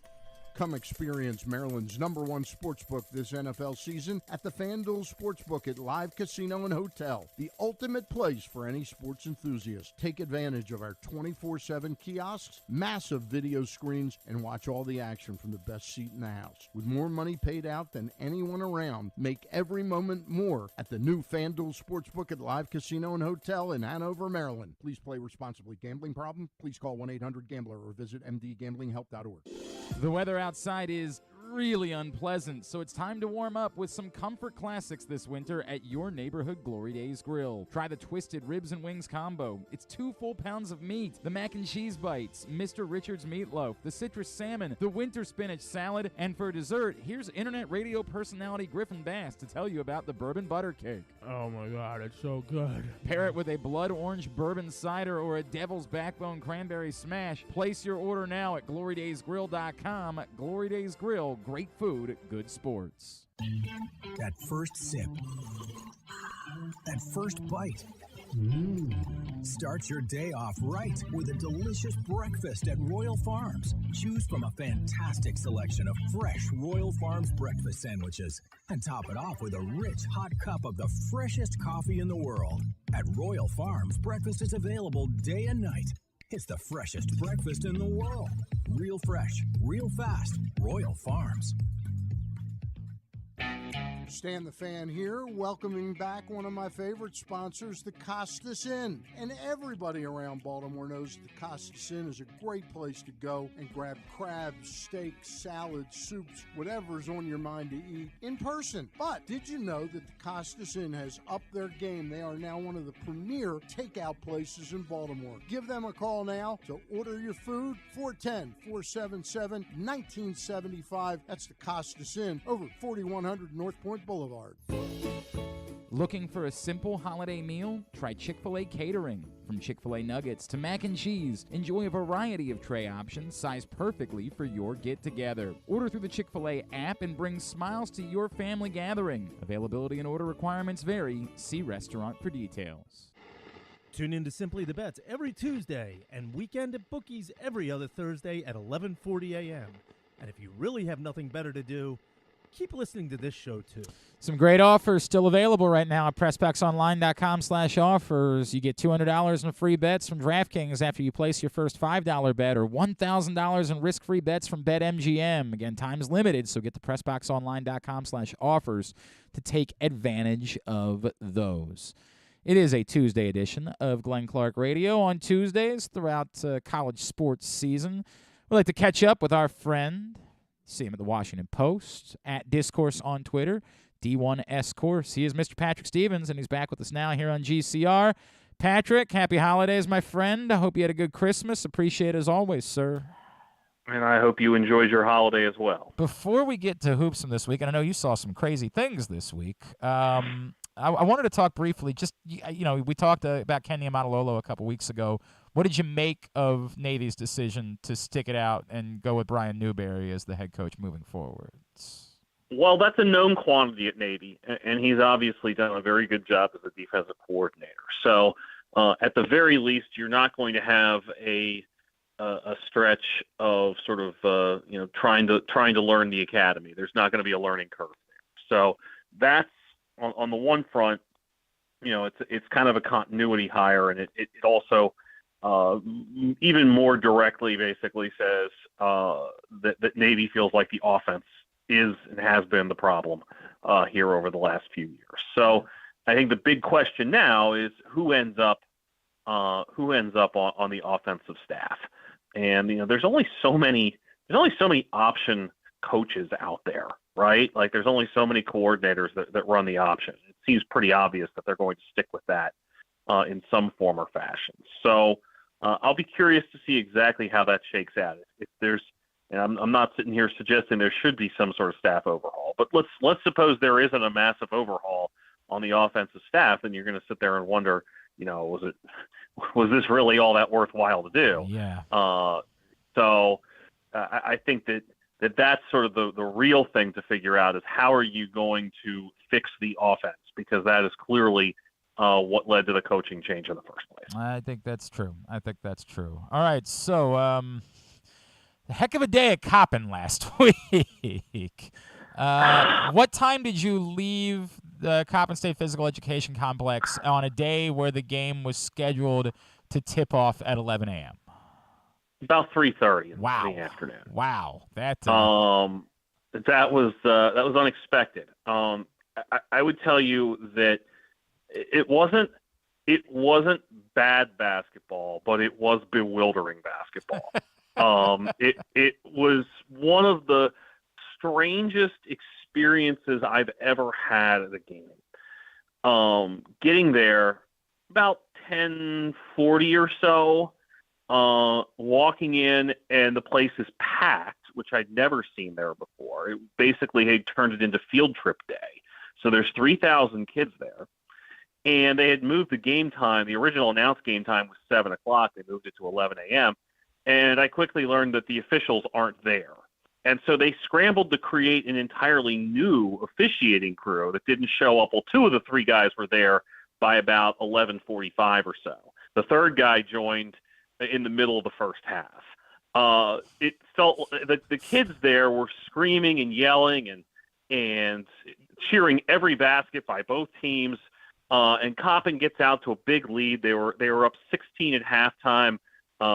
Come experience Maryland's #1 sportsbook this NFL season at the FanDuel Sportsbook at Live Casino and Hotel, the ultimate place for any sports enthusiast. Take advantage of our 24/7 kiosks, massive video screens, and watch all the action from the best seat in the house. With more money paid out than anyone around, make every moment more at the new FanDuel Sportsbook at Live Casino and Hotel in Hanover, Maryland. Please play responsibly. Gambling problem? Please call 1-800-GAMBLER or visit mdgamblinghelp.org. The weather outside is really unpleasant, so it's time to warm up with some comfort classics this winter at your neighborhood Glory Days Grill. Try the Twisted Ribs and Wings combo. It's 2 full pounds of meat, the mac and cheese bites, Mr. Richards meatloaf, the citrus salmon, the winter spinach salad, and for dessert, here's internet radio personality Griffin Bass to tell you about the bourbon butter cake. Oh my God, it's so good. Pair it with a blood orange bourbon cider or a devil's backbone cranberry smash. Place your order now at glorydaysgrill.com. Glory Days Grill, great food, good sports. That first sip. That first bite. Start your day off right with a delicious breakfast at Royal Farms. Choose from a fantastic selection of fresh Royal Farms breakfast sandwiches and top it off with a rich hot cup of the freshest coffee in the world. At Royal Farms, breakfast is available day and night. It's the freshest breakfast in the world. Real fresh, real fast. Royal Farms. Stan the Fan here, welcoming back one of my favorite sponsors, the Costas Inn. And everybody around Baltimore knows the Costas Inn is a great place to go and grab crabs, steaks, salads, soups, whatever's on your mind to eat in person. But did you know that the Costas Inn has upped their game? They are now one of the premier takeout places in Baltimore. Give them a call now to order your food, 410-477-1975. That's the Costas Inn over 4100 North Point Boulevard. Looking for a simple holiday meal? Try Chick-fil-A catering. From Chick-fil-A nuggets to mac and cheese, enjoy a variety of tray options sized perfectly for your get-together. Order through the Chick-fil-A app and bring smiles to your family gathering. Availability and order requirements vary. See restaurant for details. Tune in to Simply the Bets every Tuesday and Weekend at Bookies every other Thursday at 11:40 a.m. And if you really have nothing better to do, keep listening to this show, too. Some great offers still available right now at PressBoxOnline.com/offers. You get $200 in free bets from DraftKings after you place your first $5 bet or $1,000 in risk-free bets from BetMGM. Again, time's limited, so get to PressBoxOnline.com/offers to take advantage of those. It is a Tuesday edition of Glenn Clark Radio. On Tuesdays throughout college sports season, we'd like to catch up with our friend. See him at the Washington Post, at Discourse on Twitter, D1S Course. He is Mr. Patrick Stevens, and he's back with us now here on GCR. Patrick, happy holidays, my friend. I hope you had a good Christmas. Appreciate it as always, sir. And I hope you enjoyed your holiday as well. Before we get to Hoops'em this week, and I know you saw some crazy things this week, I wanted to talk briefly. Just, we talked about Kenya Matalolo a couple weeks ago what did you make of Navy's decision to stick it out and go with Brian Newberry as the head coach moving forward? Well, that's a known quantity at Navy, and he's obviously done a very good job as a defensive coordinator. So at the very least, you're not going to have a stretch of sort of trying to learn the academy. There's not going to be a learning curve there. So that's on the one front. It's kind of a continuity hire, and it also even more directly basically says that Navy feels like the offense is and has been the problem here over the last few years. So I think the big question now is who ends up on the offensive staff. And there's only so many option coaches out there, right? Like there's only so many coordinators that run the option. It seems pretty obvious that they're going to stick with that in some form or fashion. So I'll be curious to see exactly how that shakes out. If there's, and I'm not sitting here suggesting there should be some sort of staff overhaul, but let's suppose there isn't a massive overhaul on the offensive staff, then you're going to sit there and wonder, was this really all that worthwhile to do? Yeah. So I think that's sort of the real thing to figure out is how are you going to fix the offense, because that is clearly what led to the coaching change in the first place. I think that's true. All right, so a heck of a day at Coppin last week. What time did you leave the Coppin State Physical Education Complex on a day where the game was scheduled to tip off at 11 a.m.? About 3:30 in the afternoon. Wow, that was unexpected. I would tell you that it wasn't bad basketball, but it was bewildering basketball. It was one of the strangest experiences I've ever had at a game. Getting there about 10:40 or so, walking in, and the place is packed, which I'd never seen there before. It basically had turned it into field trip day. So there's 3,000 kids there. And they had moved the game time. The original announced game time was 7 o'clock. They moved it to 11 a.m. And I quickly learned that the officials aren't there. And so they scrambled to create an entirely new officiating crew that didn't show up. Well, two of the three guys were there by about 11:45 or so. The third guy joined in the middle of the first half. It felt the kids there were screaming and yelling and cheering every basket by both teams. And Coppin gets out to a big lead. They were up 16 at halftime.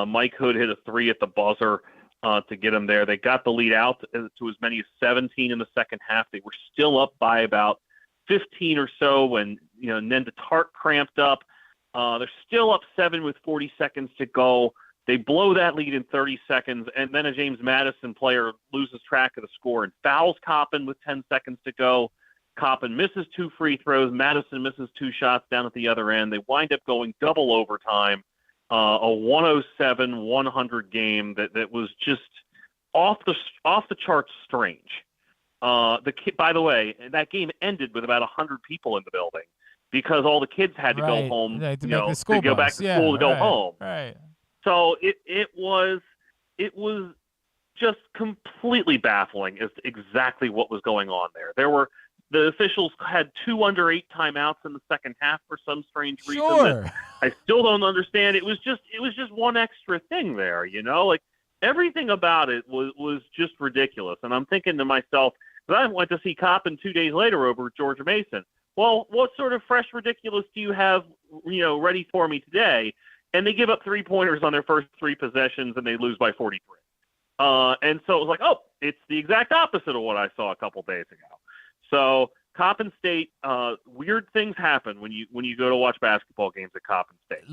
Mike Hood hit a three at the buzzer to get them there. They got the lead out to as many as 17 in the second half. They were still up by about 15 or so when Nenda Tart cramped up. They're still up 7 with 40 seconds to go. They blow that lead in 30 seconds, and then a James Madison player loses track of the score and fouls Coppin with 10 seconds to go. Coppin misses 2 free throws. Madison misses 2 shots down at the other end. They wind up going double overtime. A 107-100 game that was just off the charts strange. By the way, that game ended with about 100 people in the building because all the kids had to go home, to go back to school to go home. Right. So it was just completely baffling as to exactly what was going on there. The officials had 2 under 8 timeouts in the second half for some strange reason. Sure. I still don't understand. It was just one extra thing there, like everything about it was just ridiculous. And I'm thinking to myself, because I went to see Coppin 2 days later over at Georgia Mason. Well, what sort of fresh ridiculous do you have, ready for me today? And they give up 3-pointers on their first 3 possessions and they lose by 43. And so it was like, oh, it's the exact opposite of what I saw a couple days ago. So Coppin State, weird things happen when you go to watch basketball games at Coppin State.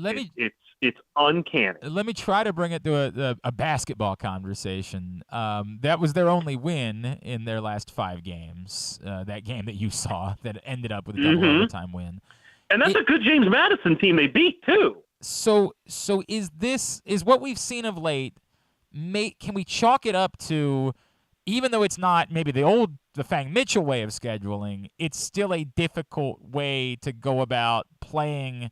It's uncanny. Let me try to bring it to a basketball conversation. That was their only win in their last 5 games. That game that you saw that ended up with a double overtime win. And that's a good James Madison team they beat too. So is what we've seen of late? Can we chalk it up to, even though it's not maybe the Fang Mitchell way of scheduling, it's still a difficult way to go about playing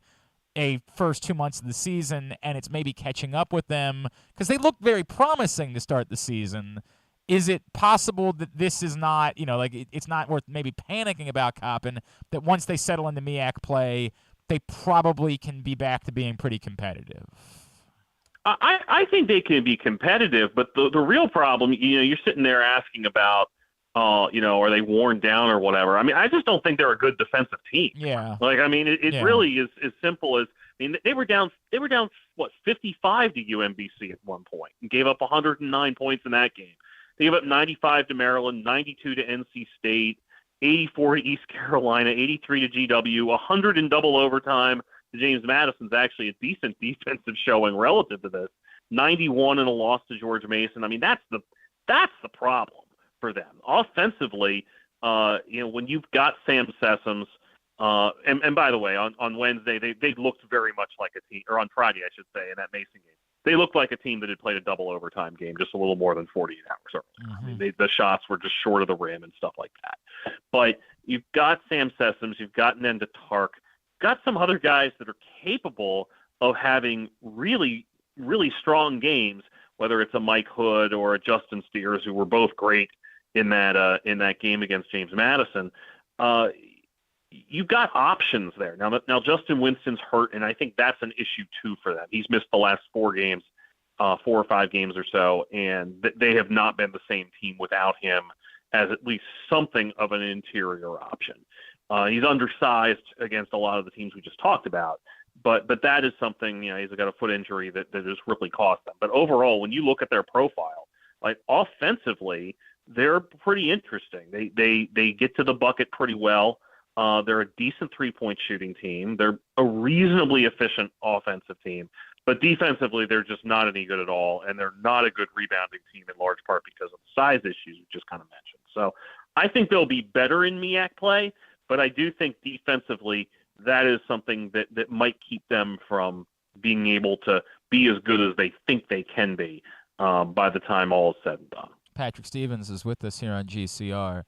a first 2 months of the season and it's maybe catching up with them because they look very promising to start the season. Is it possible that this is not, it's not worth maybe panicking about Coppin, that once they settle into MEAC play, they probably can be back to being pretty competitive? I think they can be competitive, but the real problem, you're sitting there asking about, are they worn down or whatever? I mean, I just don't think they're a good defensive team. Yeah. It really is as simple as, they were down, what, 55 to UMBC at one point and gave up 109 points in that game. They gave up 95 to Maryland, 92 to NC State, 84 to East Carolina, 83 to GW, 100 in double overtime. James Madison's actually a decent defensive showing relative to this. 91 in a loss to George Mason. I mean, that's the problem for them. Offensively, when you've got Sam Sessoms, and by the way, on Wednesday, they looked very much like a team, or on Friday, I should say, in that Mason game. They looked like a team that had played a double overtime game just a little more than 48 hours earlier. Mm-hmm. I mean, the shots were just short of the rim and stuff like that. But you've got Sam Sessoms, you've got Nenda Tark, got some other guys that are capable of having really, really strong games, whether it's a Mike Hood or a Justin Steers, who were both great in that game against James Madison. You've got options there. Now Justin Winston's hurt, and I think that's an issue too for them. He's missed the last 4 or 5 games or so, and they have not been the same team without him as at least something of an interior option. He's undersized against a lot of the teams we just talked about, but that is something, he's got a foot injury that has really cost them. But overall, when you look at their profile, like offensively, they're pretty interesting. They get to the bucket pretty well. They're a decent 3-point shooting team. They're a reasonably efficient offensive team, but defensively, they're just not any good at all, and they're not a good rebounding team in large part because of the size issues we just kind of mentioned. So I think they'll be better in MEAC play, but I do think defensively that is something that might keep them from being able to be as good as they think they can be by the time all is said and done. Patrick Stevens is with us here on GCR.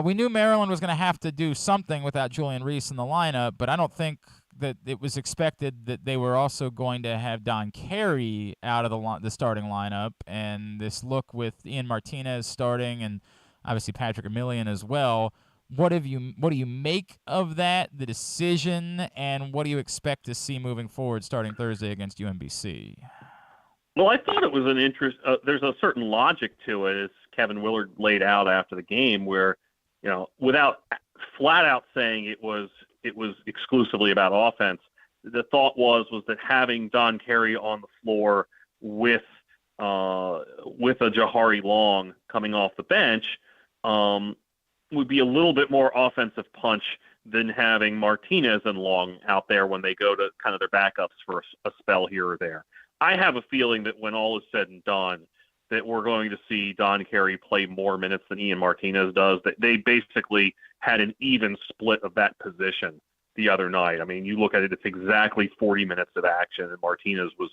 We knew Maryland was going to have to do something without Julian Reese in the lineup, but I don't think that it was expected that they were also going to have Don Carey out of the starting lineup, and this look with Ian Martinez starting and obviously Patrick Emilian as well. What do you make of that, the decision, and what do you expect to see moving forward starting Thursday against UMBC? Well, I thought it was an interest. There's a certain logic to it, as Kevin Willard laid out after the game, where without flat out saying it was exclusively about offense, the thought was that having Don Carey on the floor with a Jahari Long coming off the bench would be a little bit more offensive punch than having Martinez and Long out there when they go to kind of their backups for a spell here or there. I have a feeling that when all is said and done, that we're going to see Don Carey play more minutes than Ian Martinez does. That they basically had an even split of that position the other night. I mean, you look at it, it's exactly 40 minutes of action, and Martinez was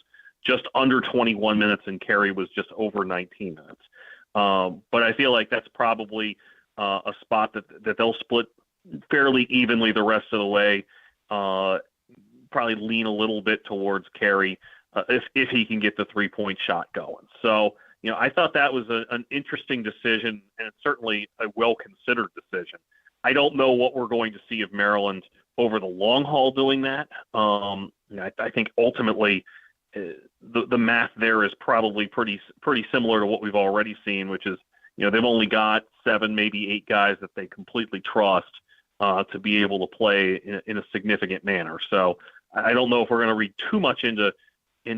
just under 21 minutes, and Carey was just over 19 minutes. But I feel like that's probably a spot that they'll split fairly evenly the rest of the way. Probably lean a little bit towards Carey if he can get the 3-point shot going. So, I thought that was an interesting decision, and it's certainly a well-considered decision. I don't know what we're going to see of Maryland over the long haul doing that. I think ultimately the math there is probably pretty similar to what we've already seen, which is, they've only got 7, maybe 8 guys that they completely trust to be able to play in a significant manner. So I don't know if we're going to read too much into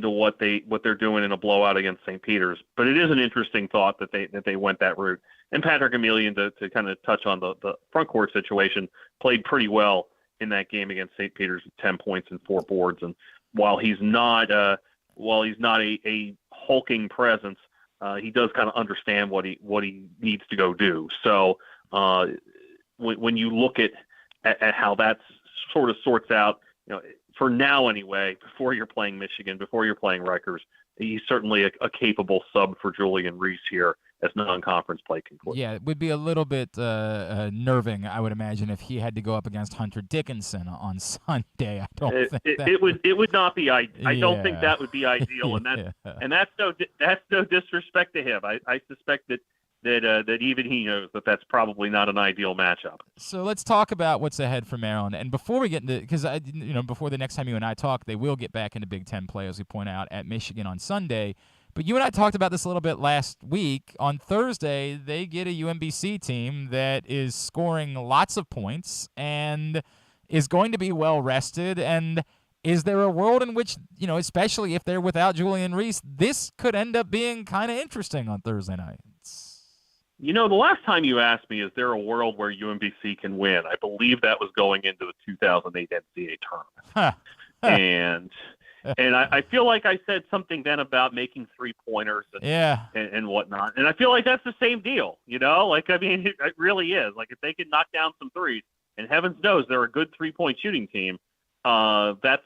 what they're doing in a blowout against St. Peter's, but it is an interesting thought that they went that route. And Patrick Emilian, to kind of touch on the front court situation, played pretty well in that game against St. Peter's with 10 points and 4 boards. And while he's not a hulking presence, he does kind of understand what he needs to go do. So when you look at how that sort of sorts out, for now anyway, before you're playing Michigan, before you're playing Rikers, he's certainly a capable sub for Julian Reese here as non-conference play concludes. Yeah, it would be a little bit nerving, I would imagine, if he had to go up against Hunter Dickinson on Sunday. I don't think it would not be. I don't think that would be ideal, and that's no disrespect to him. I suspect that even he knows that that's probably not an ideal matchup. So let's talk about what's ahead for Maryland. And before we get into, because before the next time you and I talk, they will get back into Big Ten play, as we point out, at Michigan on Sunday. But you and I talked about this a little bit last week. On Thursday, they get a UMBC team that is scoring lots of points and is going to be well rested. And is there a world in which, especially if they're without Julian Reese, this could end up being kind of interesting on Thursday nights? The last time you asked me, is there a world where UMBC can win? I believe that was going into the 2008 NCAA tournament. And I feel like I said something then about making three-pointers and whatnot. And I feel like that's the same deal, it really is. Like, if they can knock down some threes, and heavens knows they're a good three-point shooting team, that's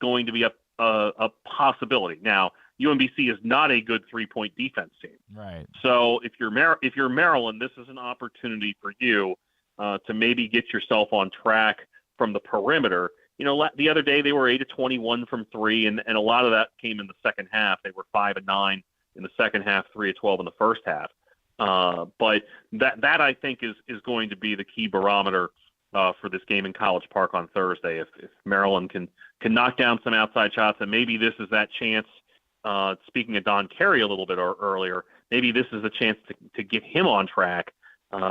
going to be a possibility. Now, UMBC is not a good three-point defense team. Right. So if you're Maryland, this is an opportunity for you to maybe get yourself on track from the perimeter. The other day they were 8 of 21 from three, and a lot of that came in the second half. They were 5 of 9 in the second half, 3 of 12 in the first half. But that I think is going to be the key barometer for this game in College Park on Thursday. If Maryland can knock down some outside shots, and maybe this is that chance. Speaking of Don Carey a little bit earlier, maybe this is a chance to get him on track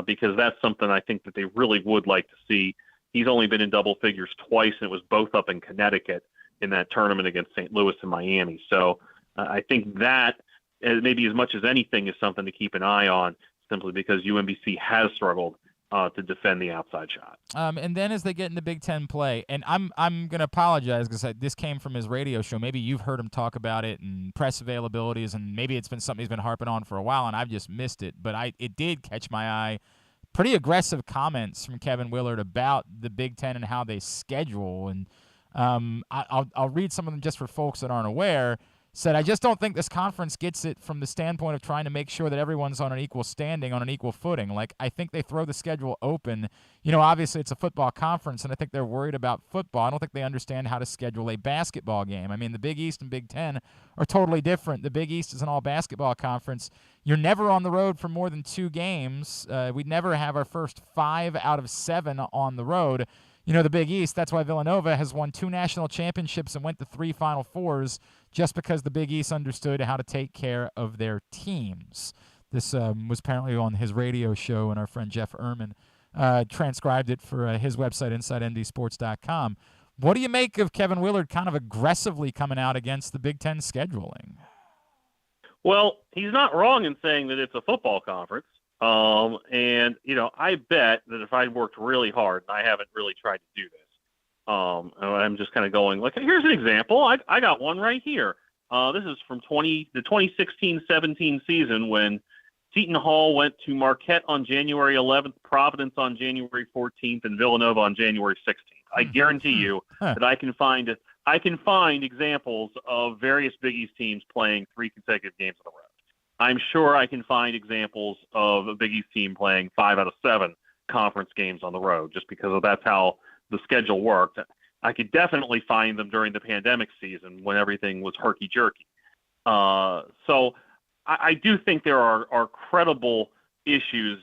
because that's something I think that they really would like to see. He's only been in double figures twice, and it was both up in Connecticut in that tournament against St. Louis and Miami. So I think that maybe as much as anything is something to keep an eye on, simply because UMBC has struggled to defend the outside shot. And then as they get into Big Ten play, and I'm going to apologize because this came from his radio show. Maybe you've heard him talk about it and press availabilities, and maybe it's been something he's been harping on for a while, and I've just missed it. But it did catch my eye. Pretty aggressive comments from Kevin Willard about the Big Ten and how they schedule. And I'll read some of them just for folks that aren't aware. Said, I just don't think this conference gets it from the standpoint of trying to make sure that everyone's on an equal standing, on an equal footing. Like, I think they throw the schedule open. Obviously it's a football conference, and I think they're worried about football. I don't think they understand how to schedule a basketball game. I mean, the Big East and Big Ten are totally different. The Big East is an all-basketball conference. You're never on the road for more than 2 games. We'd never have our first 5 out of 7 on the road. The Big East, that's why Villanova has won 2 national championships and went to 3 Final Fours, just because the Big East understood how to take care of their teams. This was apparently on his radio show, and our friend Jeff Ehrman transcribed it for his website, InsideNBSports.com. What do you make of Kevin Willard kind of aggressively coming out against the Big Ten scheduling? Well, he's not wrong in saying that it's a football conference. And I bet that if I worked really hard, and I haven't really tried to do this, I'm just kind of going like, here's an example. I got one right here. This is from the 2016-17 season when Seton Hall went to Marquette on January 11th, Providence on January 14th, and Villanova on January 16th. I guarantee you that I can find examples of various Big East teams playing 3 consecutive games on the road. I'm sure I can find examples of a Big East team playing 5 out of 7 conference games on the road, just because that's how the schedule worked. I could definitely find them during the pandemic season when everything was herky-jerky. So I do think there are credible issues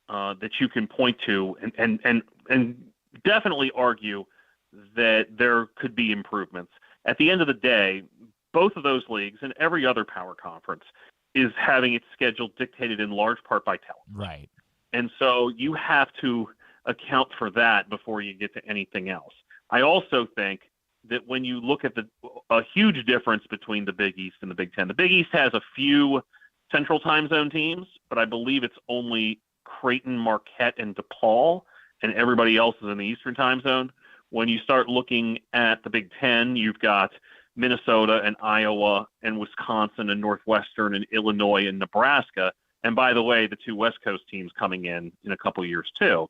that you can point to and definitely argue that there could be improvements. At the end of the day, both of those leagues and every other power conference is having its schedule dictated in large part by talent. Right. And so you have to account for that before you get to anything else. I also think that when you look at a huge difference between the Big East and the Big Ten, the Big East has a few central time zone teams, but I believe it's only Creighton, Marquette, and DePaul, and everybody else is in the Eastern time zone. When you start looking at the Big Ten, you've got Minnesota and Iowa and Wisconsin and Northwestern and Illinois and Nebraska. And by the way, the 2 West Coast teams coming in a couple of years too.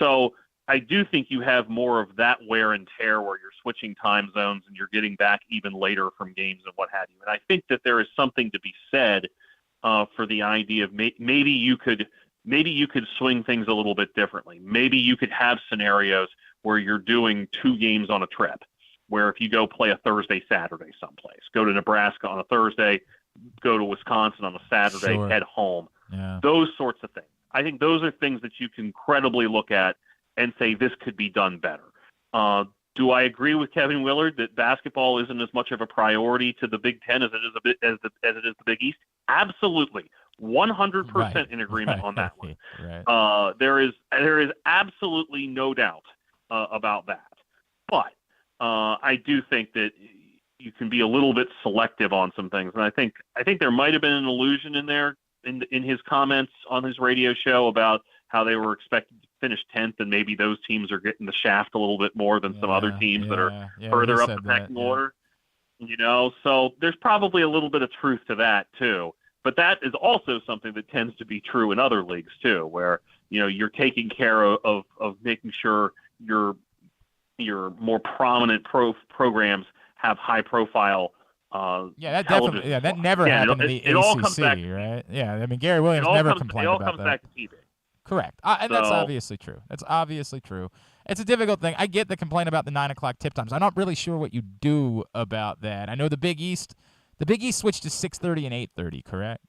So I do think you have more of that wear and tear where you're switching time zones and you're getting back even later from games and what have you. And I think that there is something to be said for the idea of maybe you could swing things a little bit differently. Maybe you could have scenarios where you're doing 2 games on a trip, where if you go play a Thursday, Saturday someplace, go to Nebraska on a Thursday, go to Wisconsin on a Saturday, Sure. head home. Yeah. Those sorts of things. I think those are things that you can credibly look at and say this could be done better. Do I agree with Kevin Willard that basketball isn't as much of a priority to the Big Ten as it is as it is the Big East? Absolutely, 100% in agreement on that one. Right. There is absolutely no doubt about that. But I do think that you can be a little bit selective on some things, and I think there might have been an allusion in there in his comments on his radio show about how they were expected to finish 10th, and maybe those teams are getting the shaft a little bit more than some other teams that are further up the pecking order. So there's probably a little bit of truth to that too. But that is also something that tends to be true in other leagues too, where you're taking care of making sure your more prominent programs have high profile. That definitely. Yeah, that never happened in the ACC, all comes back, right? Yeah, I mean Gary Williams never complained about that. It all comes back to TV. Correct, and that's obviously true. That's obviously true. It's a difficult thing. I get the complaint about the 9 o'clock tip times. I'm not really sure what you do about that. I know the Big East switched to 6:30 and 8:30. Correct.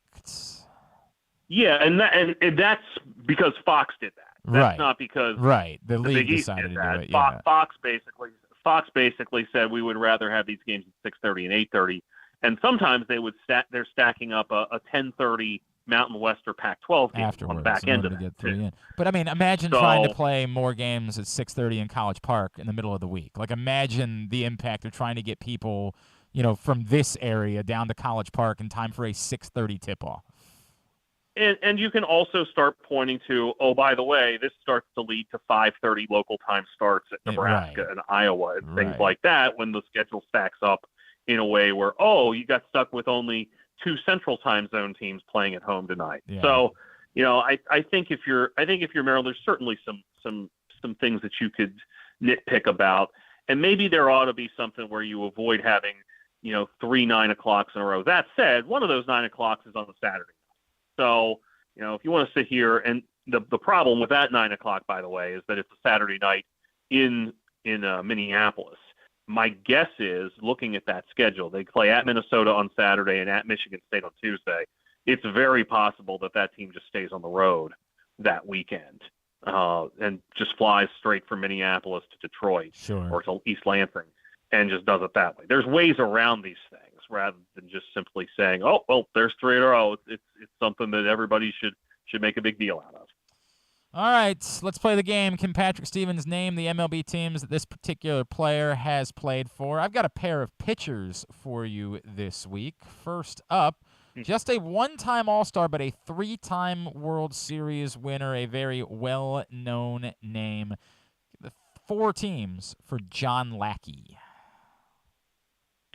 Yeah, and that's because Fox did that. That's not because the league Big East decided did to that. do it. Yeah. Fox basically said we would rather have these games at 6:30 and 8:30, and sometimes they're stacking up a 10:30 Mountain West or Pac-12 game Afterwards, on the back end of that. Get 3 in. But I mean, imagine trying to play more games at 6:30 in College Park in the middle of the week. Like, imagine the impact of trying to get people, from this area down to College Park in time for a 6:30 tip-off. And you can also start pointing to, oh, by the way, this starts to lead to 5:30 local time starts at Nebraska and Iowa and things like that when the schedule stacks up in a way where, you got stuck with only 2 Central Time Zone teams playing at home tonight. Yeah. So, I think if you're Maryland, there's certainly some things that you could nitpick about, and maybe there ought to be something where you avoid having 3 9 o'clocks in a row. That said, one of those 9 o'clocks is on a Saturday. So, if you want to sit here, and the problem with that 9 o'clock, by the way, is that it's a Saturday night in Minneapolis. My guess is, looking at that schedule, they play at Minnesota on Saturday and at Michigan State on Tuesday. It's very possible that team just stays on the road that weekend and just flies straight from Minneapolis to Detroit or to East Lansing and just does it that way. There's ways around these things rather than just simply saying, oh, well, there's 3 in a row. It's something that everybody should make a big deal out of. All right, let's play the game. Can Patrick Stevens name the MLB teams that this particular player has played for? I've got a pair of pitchers for you this week. First up, just a one-time All-Star, but a 3-time World Series winner, a very well-known name. The 4 teams for John Lackey.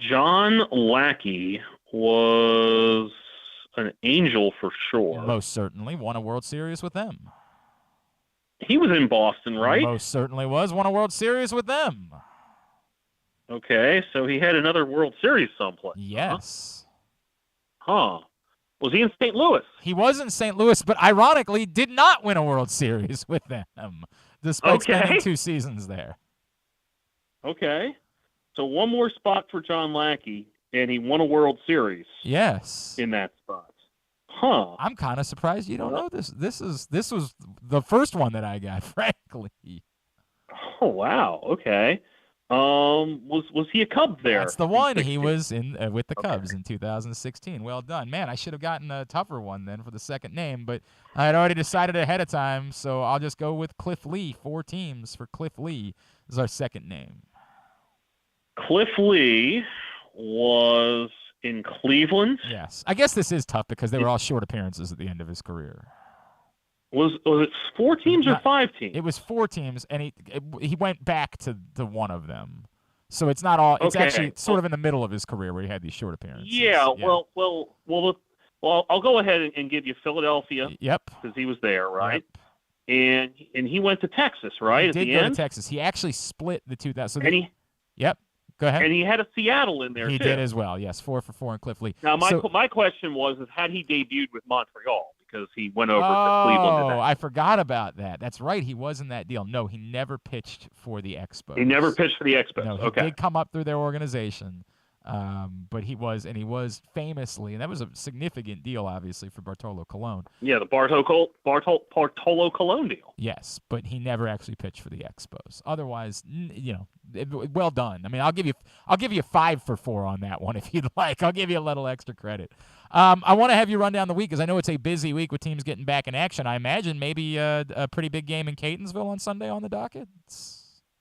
John Lackey was an Angel for sure. Most certainly. Won a World Series with them. He was in Boston, right? Most certainly was. Won a World Series with them. Okay, so he had another World Series someplace. Yes. Huh. Was he in St. Louis? He was in St. Louis, but ironically did not win a World Series with them, despite spending 2 seasons there. Okay. So one more spot for John Lackey, and he won a World Series. Yes. In that spot. Huh. I'm kind of surprised you don't know this. This was the first one that I got, frankly. Oh, wow. Okay. Was he a Cub there? That's the one. He was in with the Cubs in 2016. Well done. Man, I should have gotten a tougher one then for the second name, but I had already decided ahead of time, so I'll just go with Cliff Lee. 4 teams for Cliff Lee is our second name. Cliff Lee was in Cleveland. Yes. I guess this is tough because they were all short appearances at the end of his career. Was it 4 teams or 5 teams? It was 4 teams, and he went back to one of them. So it's not all. It's actually sort of in the middle of his career where he had these short appearances. Yeah. Well. I'll go ahead and give you Philadelphia. Yep. Because he was there, right? Yep. And he went to Texas, right? He did go to Texas. He actually split the 2000. So Yep. Go ahead. And he had a Seattle in there, He too. did as well, yes. 4 for 4 in Cliff Lee. Now, my question was, had he debuted with Montreal? Because he went over to Cleveland today. I forgot about that. That's right. He was in that deal. No, he never pitched for the Expos. He never pitched for the Expos. No, he did come up through their organization. But he was famously, and that was a significant deal, obviously, for Bartolo Colon. Yeah, the Bartolo Colon deal. Yes, but he never actually pitched for the Expos. Otherwise, well done. I mean, I'll give you 5 for 4 on that one if you'd like. I'll give you a little extra credit. I want to have you run down the week because I know it's a busy week with teams getting back in action. I imagine maybe a pretty big game in Catonsville on Sunday on the docket.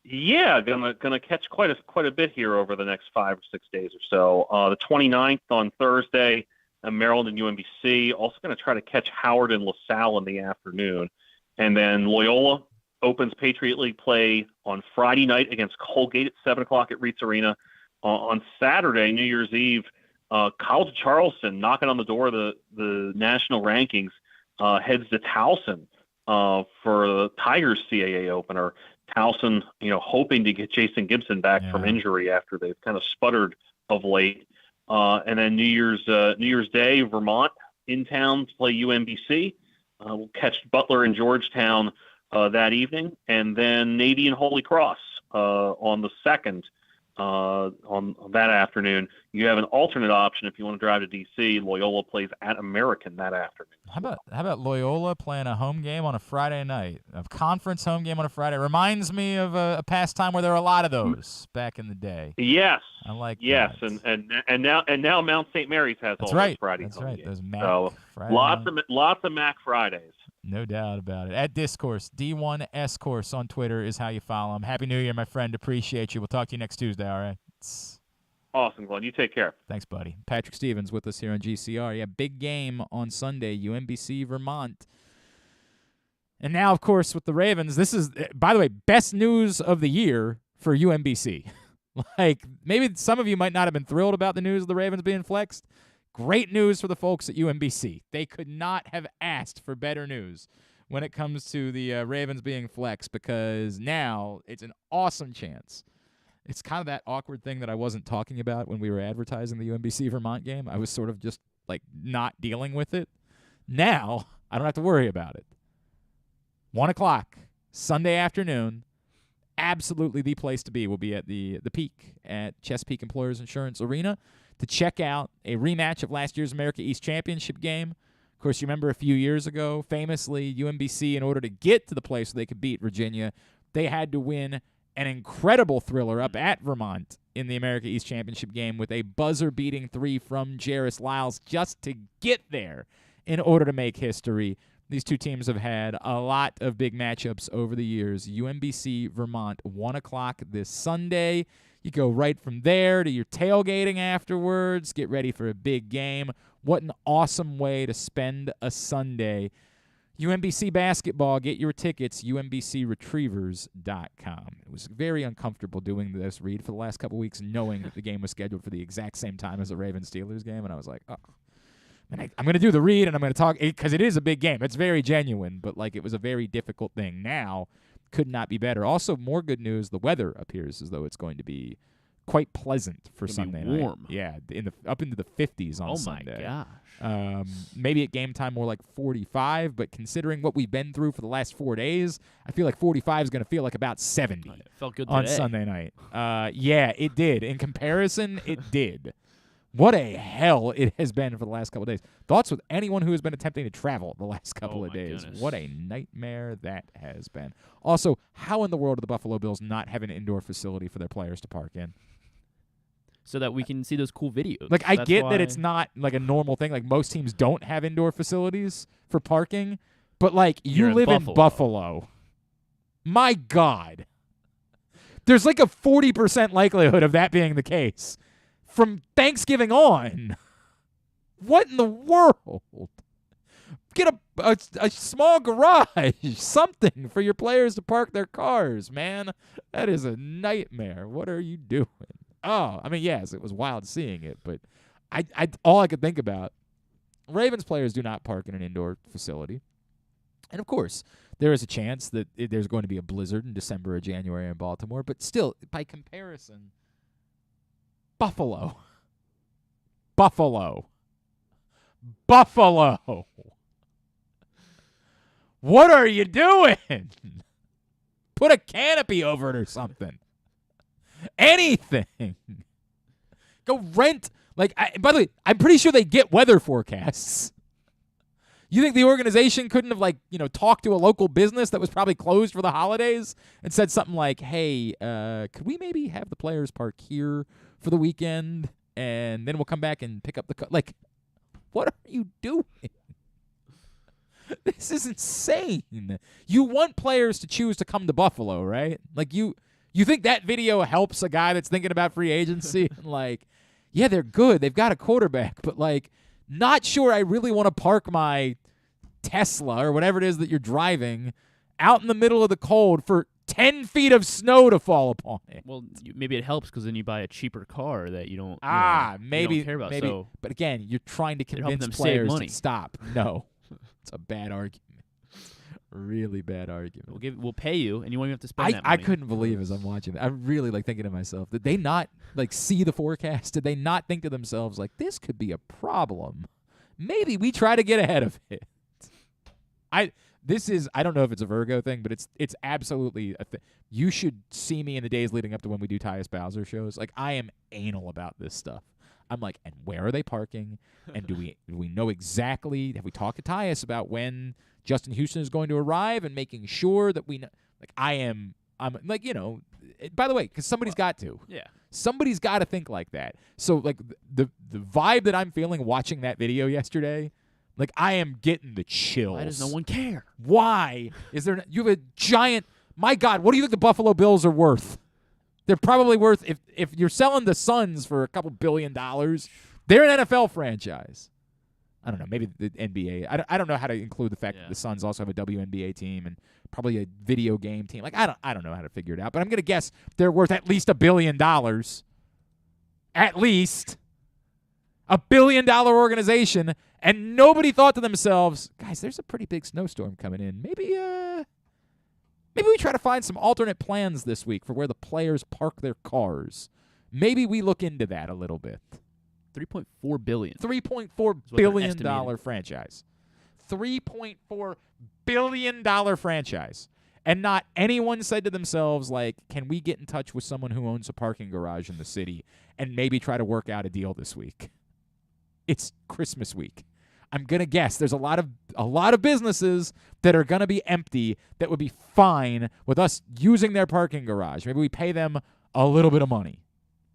Yeah, gonna catch quite a bit here over the next 5 or 6 days or so. The 29th on Thursday, Maryland and UMBC. Also going to try to catch Howard and LaSalle in the afternoon, and then Loyola opens Patriot League play on Friday night against Colgate at 7:00 at Reitz Arena. On Saturday, New Year's Eve, College of Charleston knocking on the door of the national rankings heads to Towson for the Tigers CAA opener. Towson, hoping to get Jason Gibson back from injury after they've kind of sputtered of late. And then New Year's Day, Vermont in town to play UMBC. We'll catch Butler and Georgetown that evening, and then Navy and Holy Cross on the 2nd on that afternoon. You have an alternate option if you want to drive to D.C. Loyola plays at American that afternoon. How about Loyola playing a home game on a Friday night? A conference home game on a Friday. Reminds me of a past time where there were a lot of those back in the day. Yes. I like yes, that. and now Mount St. Mary's has That's all right. those Friday That's home right. games. Those Mac so Friday lots of Mac Fridays. No doubt about it. At Discourse, D1S Course on Twitter is how you follow him. Happy New Year, my friend. Appreciate you. We'll talk to you next Tuesday, all right? Awesome, Glenn. You take care. Thanks, buddy. Patrick Stevens with us here on GCR. Yeah, big game on Sunday, UMBC, Vermont. And now, of course, with the Ravens, this is, by the way, best news of the year for UMBC. Maybe some of you might not have been thrilled about the news of the Ravens being flexed. Great news for the folks at UMBC. They could not have asked for better news when it comes to the Ravens being flexed, because now it's an awesome chance. It's kind of that awkward thing that I wasn't talking about when we were advertising the UMBC Vermont game. I was sort of just not dealing with it. Now I don't have to worry about it. 1:00 Sunday afternoon. Absolutely the place to be will be at the Peak at Chesapeake Employers Insurance Arena to check out a rematch of last year's America East Championship game. Of course, you remember a few years ago, famously, UMBC, in order to get to the place where they could beat Virginia, they had to win an incredible thriller up at Vermont in the America East Championship game with a buzzer-beating 3 from Jairus Lyles just to get there in order to make history. These two teams have had a lot of big matchups over the years. UMBC, Vermont, 1:00 this Sunday. You go right from there to your tailgating afterwards. Get ready for a big game. What an awesome way to spend a Sunday. UMBC basketball, get your tickets, umbcretrievers.com. It was very uncomfortable doing this read for the last couple weeks, knowing that the game was scheduled for the exact same time as the Ravens-Steelers game, and I was like, oh. I'm going to do the read, and I'm going to talk, because it is a big game. It's very genuine, but it was a very difficult thing. Now, could not be better. Also, more good news, the weather appears as though it's going to be quite pleasant for Sunday night. Warm. Yeah, up into the 50s on Oh, Sunday. my gosh. Maybe at game time more like 45, but considering what we've been through for the last 4 days, I feel like 45 is going to feel like about 70 It felt good on today. Sunday night. Yeah, it did. In comparison, it did. What a hell it has been for the last couple of days. Thoughts with anyone who has been attempting to travel the last couple of days. Goodness. What a nightmare that has been. Also, how in the world do the Buffalo Bills not have an indoor facility for their players to park in? So that we can see those cool videos. I That's get why. that it's not a normal thing. Most teams don't have indoor facilities for parking, but you You're live in in Buffalo. My God. There's a 40% likelihood of that being the case from Thanksgiving on. What in the world? Get a small garage, something for your players to park their cars, man. That is a nightmare. What are you doing? Oh, yes, it was wild seeing it, but all I could think about, Ravens players do not park in an indoor facility. And, of course, there is a chance that there's going to be a blizzard in December or January in Baltimore, but still, by comparison, Buffalo. What are you doing? Put a canopy over it or something. Anything. Go rent. By the way, I'm pretty sure they get weather forecasts. You think the organization couldn't have, talked to a local business that was probably closed for the holidays and said something like, hey, could we maybe have the players park here for the weekend and then we'll come back and pick up the what are you doing? This is insane. You want players to choose to come to Buffalo, right? You think that video helps a guy that's thinking about free agency? Yeah, they're good. They've got a quarterback, but not sure I really want to park my Tesla or whatever it is that you're driving out in the middle of the cold for 10 feet of snow to fall upon it. Well, maybe it helps because then you buy a cheaper car that you don't. Maybe you don't care about. Maybe. So but again, you're trying to convince them players save money. to stop. No, it's a bad argument. Really bad argument. We'll pay you, and you won't even have to spend that money. I couldn't believe as I'm watching it. I'm really thinking to myself, did they not see the forecast? Did they not think to themselves this could be a problem? Maybe we try to get ahead of it. I don't know if it's a Virgo thing, but it's absolutely a thing. You should see me in the days leading up to when we do Tyus Bowser shows. I am anal about this stuff. I'm and where are they parking? And do we know exactly? Have we talked to Tyus about when Justin Houston is going to arrive and making sure that we know? I'm by the way, because somebody's got to. Yeah. Somebody's got to think like that. So the vibe that I'm feeling watching that video yesterday, I am getting the chills. Why does no one care? Why is there? You have a giant. My God, what do you think the Buffalo Bills are worth? They're probably worth, if you're selling the Suns for a couple $1 billion, they're an NFL franchise. I don't know. Maybe the NBA. I don't know how to include the fact that the Suns also have a WNBA team and probably a video game team. I don't know how to figure it out. But I'm gonna guess they're worth at least $1 billion. At least $1 billion organization, and nobody thought to themselves, guys, there's a pretty big snowstorm coming in. Maybe we try to find some alternate plans this week for where the players park their cars. Maybe we look into that a little bit. $3.4 billion. $3.4 billion franchise. $3.4 billion franchise. And not anyone said to themselves, can we get in touch with someone who owns a parking garage in the city and maybe try to work out a deal this week? It's Christmas week. I'm going to guess there's a lot of businesses that are going to be empty that would be fine with us using their parking garage. Maybe we pay them a little bit of money.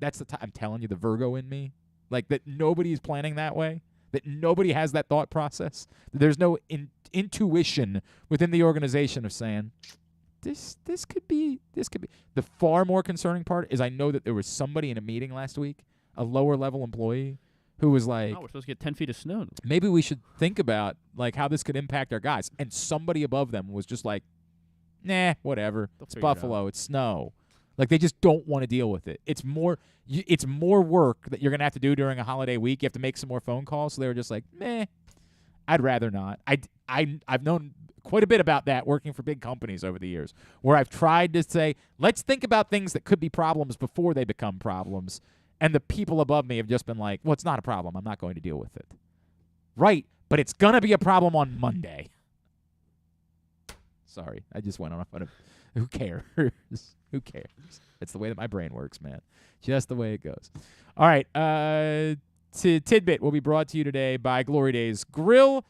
That's the time. I'm telling you, the Virgo in me. That nobody's planning that way, that nobody has that thought process, that there's no intuition within the organization of saying, this could be. The far more concerning part is I know that there was somebody in a meeting last week, a lower-level employee, who was we're supposed to get 10 feet of snow. Maybe we should think about, how this could impact our guys. And somebody above them was just nah, whatever. It's Buffalo. It's snow. They just don't want to deal with it. It's more work that you're going to have to do during a holiday week. You have to make some more phone calls. So they were just meh, I'd rather not. I've known quite a bit about that working for big companies over the years, where I've tried to say, let's think about things that could be problems before they become problems. And the people above me have just been well, it's not a problem. I'm not going to deal with it. Right, but it's going to be a problem on Monday. Sorry, I just went on a who cares? Who cares? It's the way that my brain works, man. Just the way it goes. All right, Tidbit will be brought to you today by Glory Days Grill.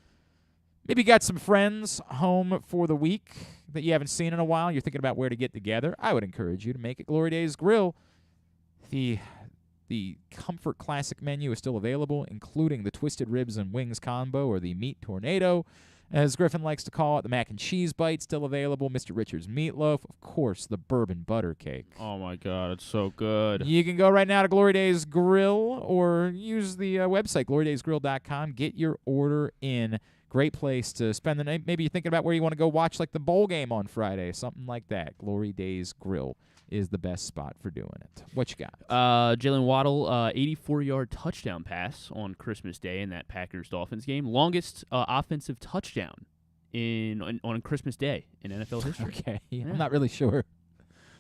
Maybe you got some friends home for the week that you haven't seen in a while. You're thinking about where to get together. I would encourage you to make it Glory Days Grill. The Comfort Classic menu is still available, including the Twisted Ribs and Wings combo, or the Meat Tornado, as Griffin likes to call it. The Mac and Cheese Bite still available. Mr. Richards Meatloaf. Of course, the Bourbon Butter Cake. Oh, my God. It's so good. You can go right now to Glory Days Grill or use the website, glorydaysgrill.com. Get your order in. Great place to spend the night. Maybe you're thinking about where you want to go watch the bowl game on Friday, something like that. Glory Days Grill is the best spot for doing it. What you got? Jalen Waddle, 84-yard touchdown pass on Christmas Day in that Packers-Dolphins game. Longest offensive touchdown on Christmas Day in NFL history. Okay. Yeah. I'm not really sure.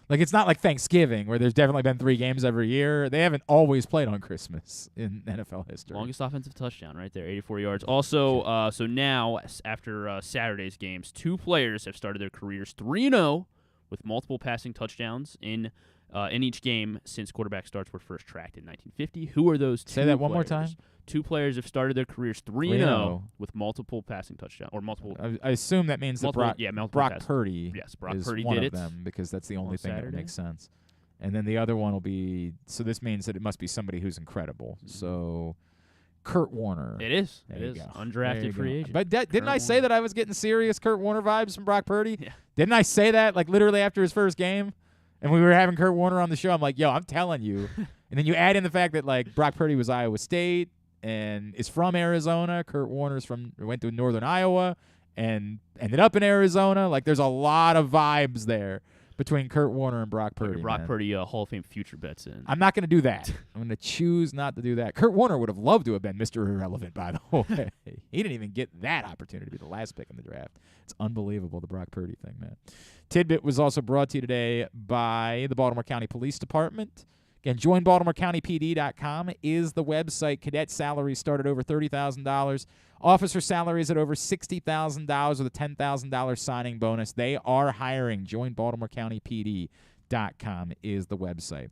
Like, it's not like Thanksgiving where there's definitely been 3 games every year. They haven't always played on Christmas in NFL history. Longest offensive touchdown right there, 84 yards. Also, so now, after Saturday's games, 2 players have started their careers 3-0 with multiple passing touchdowns in each game since quarterback starts were first tracked in 1950. Who are those 2 Say that one more players? time. 2 players have started their careers 3-0 with multiple passing touchdowns, or multiple. I assume that means that multiple Brock passes. Purdy Yes, Brock is Purdy one did of it them because that's the only on thing that Saturday. makes sense. And then the other one will be, so this means that it must be somebody who's incredible. So Kurt Warner. It is. There It you is. go. Undrafted free agent. But didn't I say that I was getting serious Kurt Warner vibes from Brock Purdy? Yeah. Didn't I say that, like, literally after his first game? And we were having Kurt Warner on the show. I'm like, yo, I'm telling you. And then you add in the fact that, like, Brock Purdy was Iowa State and is from Arizona. Kurt Warner's went to Northern Iowa and ended up in Arizona. Like, there's a lot of vibes there between Kurt Warner and Brock Purdy. Brock man. Purdy Hall of Fame future bets in. I'm not going to do that. I'm going to choose not to do that. Kurt Warner would have loved to have been Mr. Irrelevant, by the way. He didn't even get that opportunity to be the last pick in the draft. It's unbelievable, the Brock Purdy thing, man. Tidbit was also brought to you today by the Baltimore County Police Department. Again, joinbaltimorecountypd.com is the website. Cadet salaries start at over $30,000. Officer salaries at over $60,000 with a $10,000 signing bonus. They are hiring. joinbaltimorecountypd.com is the website.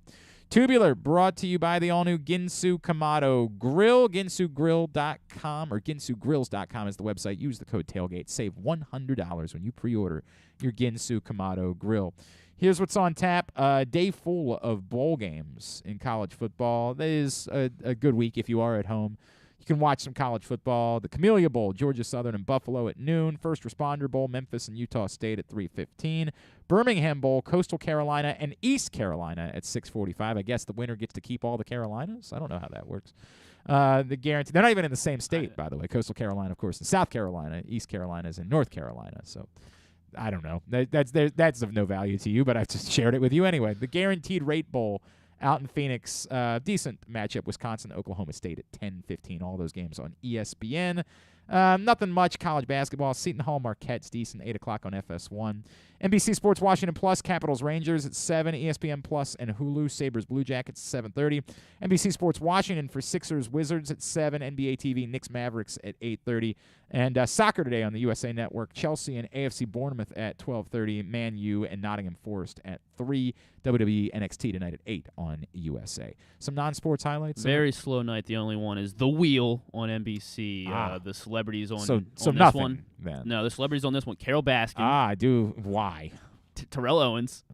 Tubular, brought to you by the all-new Ginsu Kamado Grill. GinsuGrill.com or GinsuGrills.com is the website. Use the code TAILGATE. Save $100 when you pre-order your Ginsu Kamado Grill. Here's what's on tap. Day full of bowl games in college football. That is a good week if you are at home. You can watch some college football. The Camellia Bowl, Georgia Southern and Buffalo at noon. First Responder Bowl, Memphis and Utah State at 3:15. Birmingham Bowl, Coastal Carolina and East Carolina at 6:45. I guess the winner gets to keep all the Carolinas. I don't know how that works. The guarantee. They're not even in the same state, by the way. Coastal Carolina, of course, in South Carolina. East Carolina is in North Carolina. So I don't know. That's of no value to you, but I've just shared it with you anyway. The Guaranteed Rate Bowl out in Phoenix, decent matchup. Wisconsin, Oklahoma State at 10:15. All those games on ESPN. Nothing much. College basketball. Seton Hall, Marquette's decent. 8 o'clock on FS1. NBC Sports Washington Plus, Capitals Rangers at 7. ESPN Plus and Hulu, Sabres Blue Jackets 7:30. NBC Sports Washington for Sixers Wizards at 7. NBA TV Knicks Mavericks at 8:30. And soccer today on the USA Network. Chelsea and AFC Bournemouth at 12:30. Man U and Nottingham Forest at 3. WWE NXT tonight at 8 on USA. Some non-sports highlights. Very slow night. The only one is The Wheel on NBC. The celebrities on this nothing, one. Then. No, the celebrities on this one. Carol Baskin. I do. Why? Terrell Owens.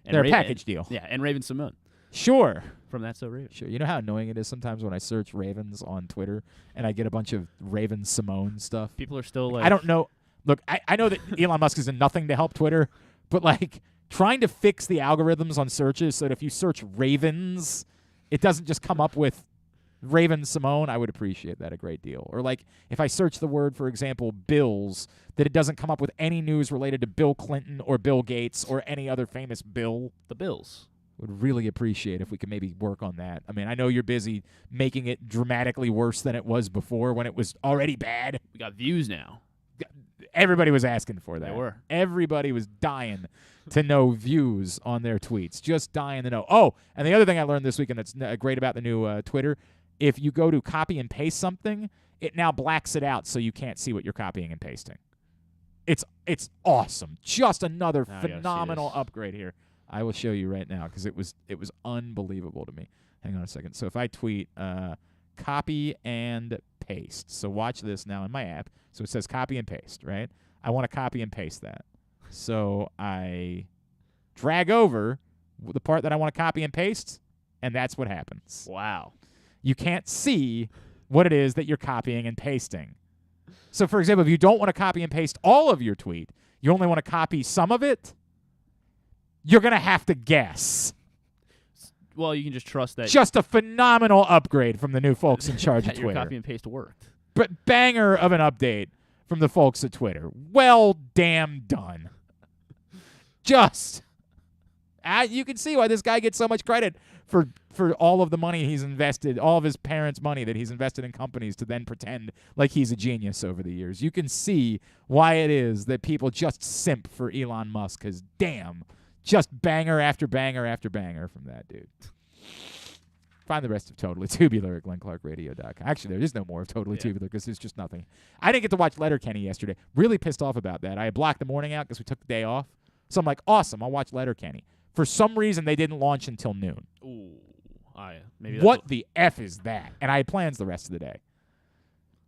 They're a package deal. Yeah, and Raven Simone. Sure. From That's So Raven. Sure. You know how annoying it is sometimes when I search Ravens on Twitter and I get a bunch of Raven Simone stuff? People are still like... I don't know. Look, I know that Elon Musk is in nothing to help Twitter, but, like, trying to fix the algorithms on searches so that if you search Ravens, it doesn't just come up with Raven Simone, I would appreciate that a great deal. Or, like, if I search the word, for example, Bills, that it doesn't come up with any news related to Bill Clinton or Bill Gates or any other famous Bill. The Bills. Would really appreciate if we could maybe work on that. I mean, I know you're busy making it dramatically worse than it was before when it was already bad. We got views now. Everybody was asking for that. They were. Everybody was dying to know views on their tweets. Just dying to know. Oh, and the other thing I learned this weekend that's great about the new Twitter, if you go to copy and paste something, it now blacks it out so you can't see what you're copying and pasting. It's awesome. Just another phenomenal upgrade here. I will show you right now because it was unbelievable to me. Hang on a second. So if I tweet copy and paste. So watch this now in my app. So it says copy and paste, right? I want to copy and paste that. So I drag over the part that I want to copy and paste, and that's what happens. Wow. You can't see what it is that you're copying and pasting. So, for example, if you don't want to copy and paste all of your tweet, you only want to copy some of it, you're going to have to guess. Well, you can just trust that. Just a phenomenal upgrade from the new folks in charge of Twitter. Your copy and paste worked. But banger of an update from the folks at Twitter. Well damn done. Just, you can see why this guy gets so much credit for all of the money he's invested, all of his parents' money that he's invested in companies to then pretend like he's a genius over the years. You can see why it is that people just simp for Elon Musk, because damn, Just banger after banger after banger from that dude. Find the rest of Totally Tubular at GlennClarkRadio.com. Actually, there is no more of Totally Tubular because there's just nothing. I didn't get to watch Letterkenny yesterday. Really pissed off about that. I had blocked the morning out because we took the day off. So I'm like, awesome, I'll watch Letterkenny. For some reason, they didn't launch until noon. Ooh. Maybe What the F is that? And I had plans the rest of the day.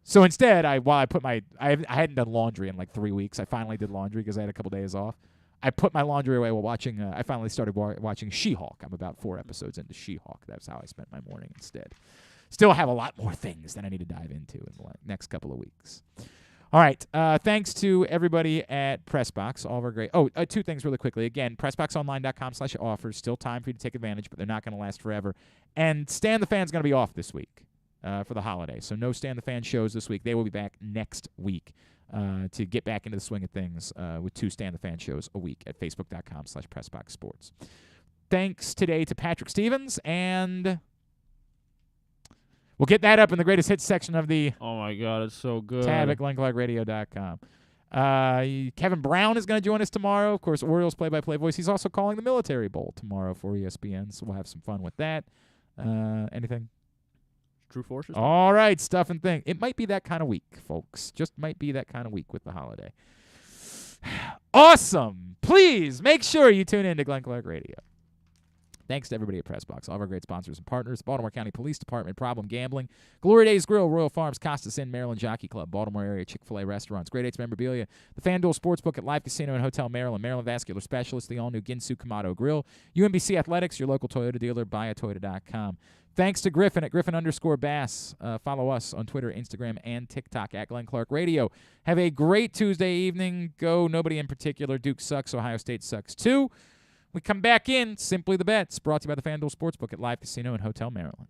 So instead, I hadn't done laundry in like 3 weeks. I finally did laundry because I had a couple days off. I put my laundry away while watching. I finally started watching She-Hulk. I'm about 4 episodes into She-Hulk. That's how I spent my morning instead. Still have a lot more things that I need to dive into in the next couple of weeks. All right. Thanks to everybody at PressBox. All of our great. Oh, 2 things really quickly. Again, PressBoxOnline.com/offers. Still time for you to take advantage, but they're not going to last forever. And Stan the Fan's going to be off this week for the holiday. So no Stan the Fan shows this week. They will be back next week. To get back into the swing of things with 2 Stan the Fan shows a week at Facebook.com/PressBoxSports. Thanks today to Patrick Stevens, and we'll get that up in the greatest hits section of the Oh, my God, it's so good. tab at GlennClarkRadio.com. Kevin Brown is going to join us tomorrow. Of course, Orioles play-by-play voice. He's also calling the Military Bowl tomorrow for ESPN, so we'll have some fun with that. Anything? True Forces? All right, stuff and thing. It might be that kind of week, folks. Just might be that kind of week with the holiday. Awesome. Please make sure you tune in to Glenn Clark Radio. Thanks to everybody at PressBox, all of our great sponsors and partners, Baltimore County Police Department, Problem Gambling, Glory Days Grill, Royal Farms, Costas Inn, Maryland Jockey Club, Baltimore area Chick-fil-A restaurants, Great 8's memorabilia, the FanDuel Sportsbook at Live Casino and Hotel Maryland, Maryland Vascular Specialist, the all-new Ginsu Kamado Grill, UMBC Athletics, your local Toyota dealer, buyatoyota.com. Thanks to Griffin at Griffin_Bass. Follow us on Twitter, Instagram, and TikTok at Glenn Clark Radio. Have a great Tuesday evening. Go nobody in particular. Duke sucks. Ohio State sucks too. We come back in. Simply the Bets, brought to you by the FanDuel Sportsbook at Live Casino and Hotel Maryland.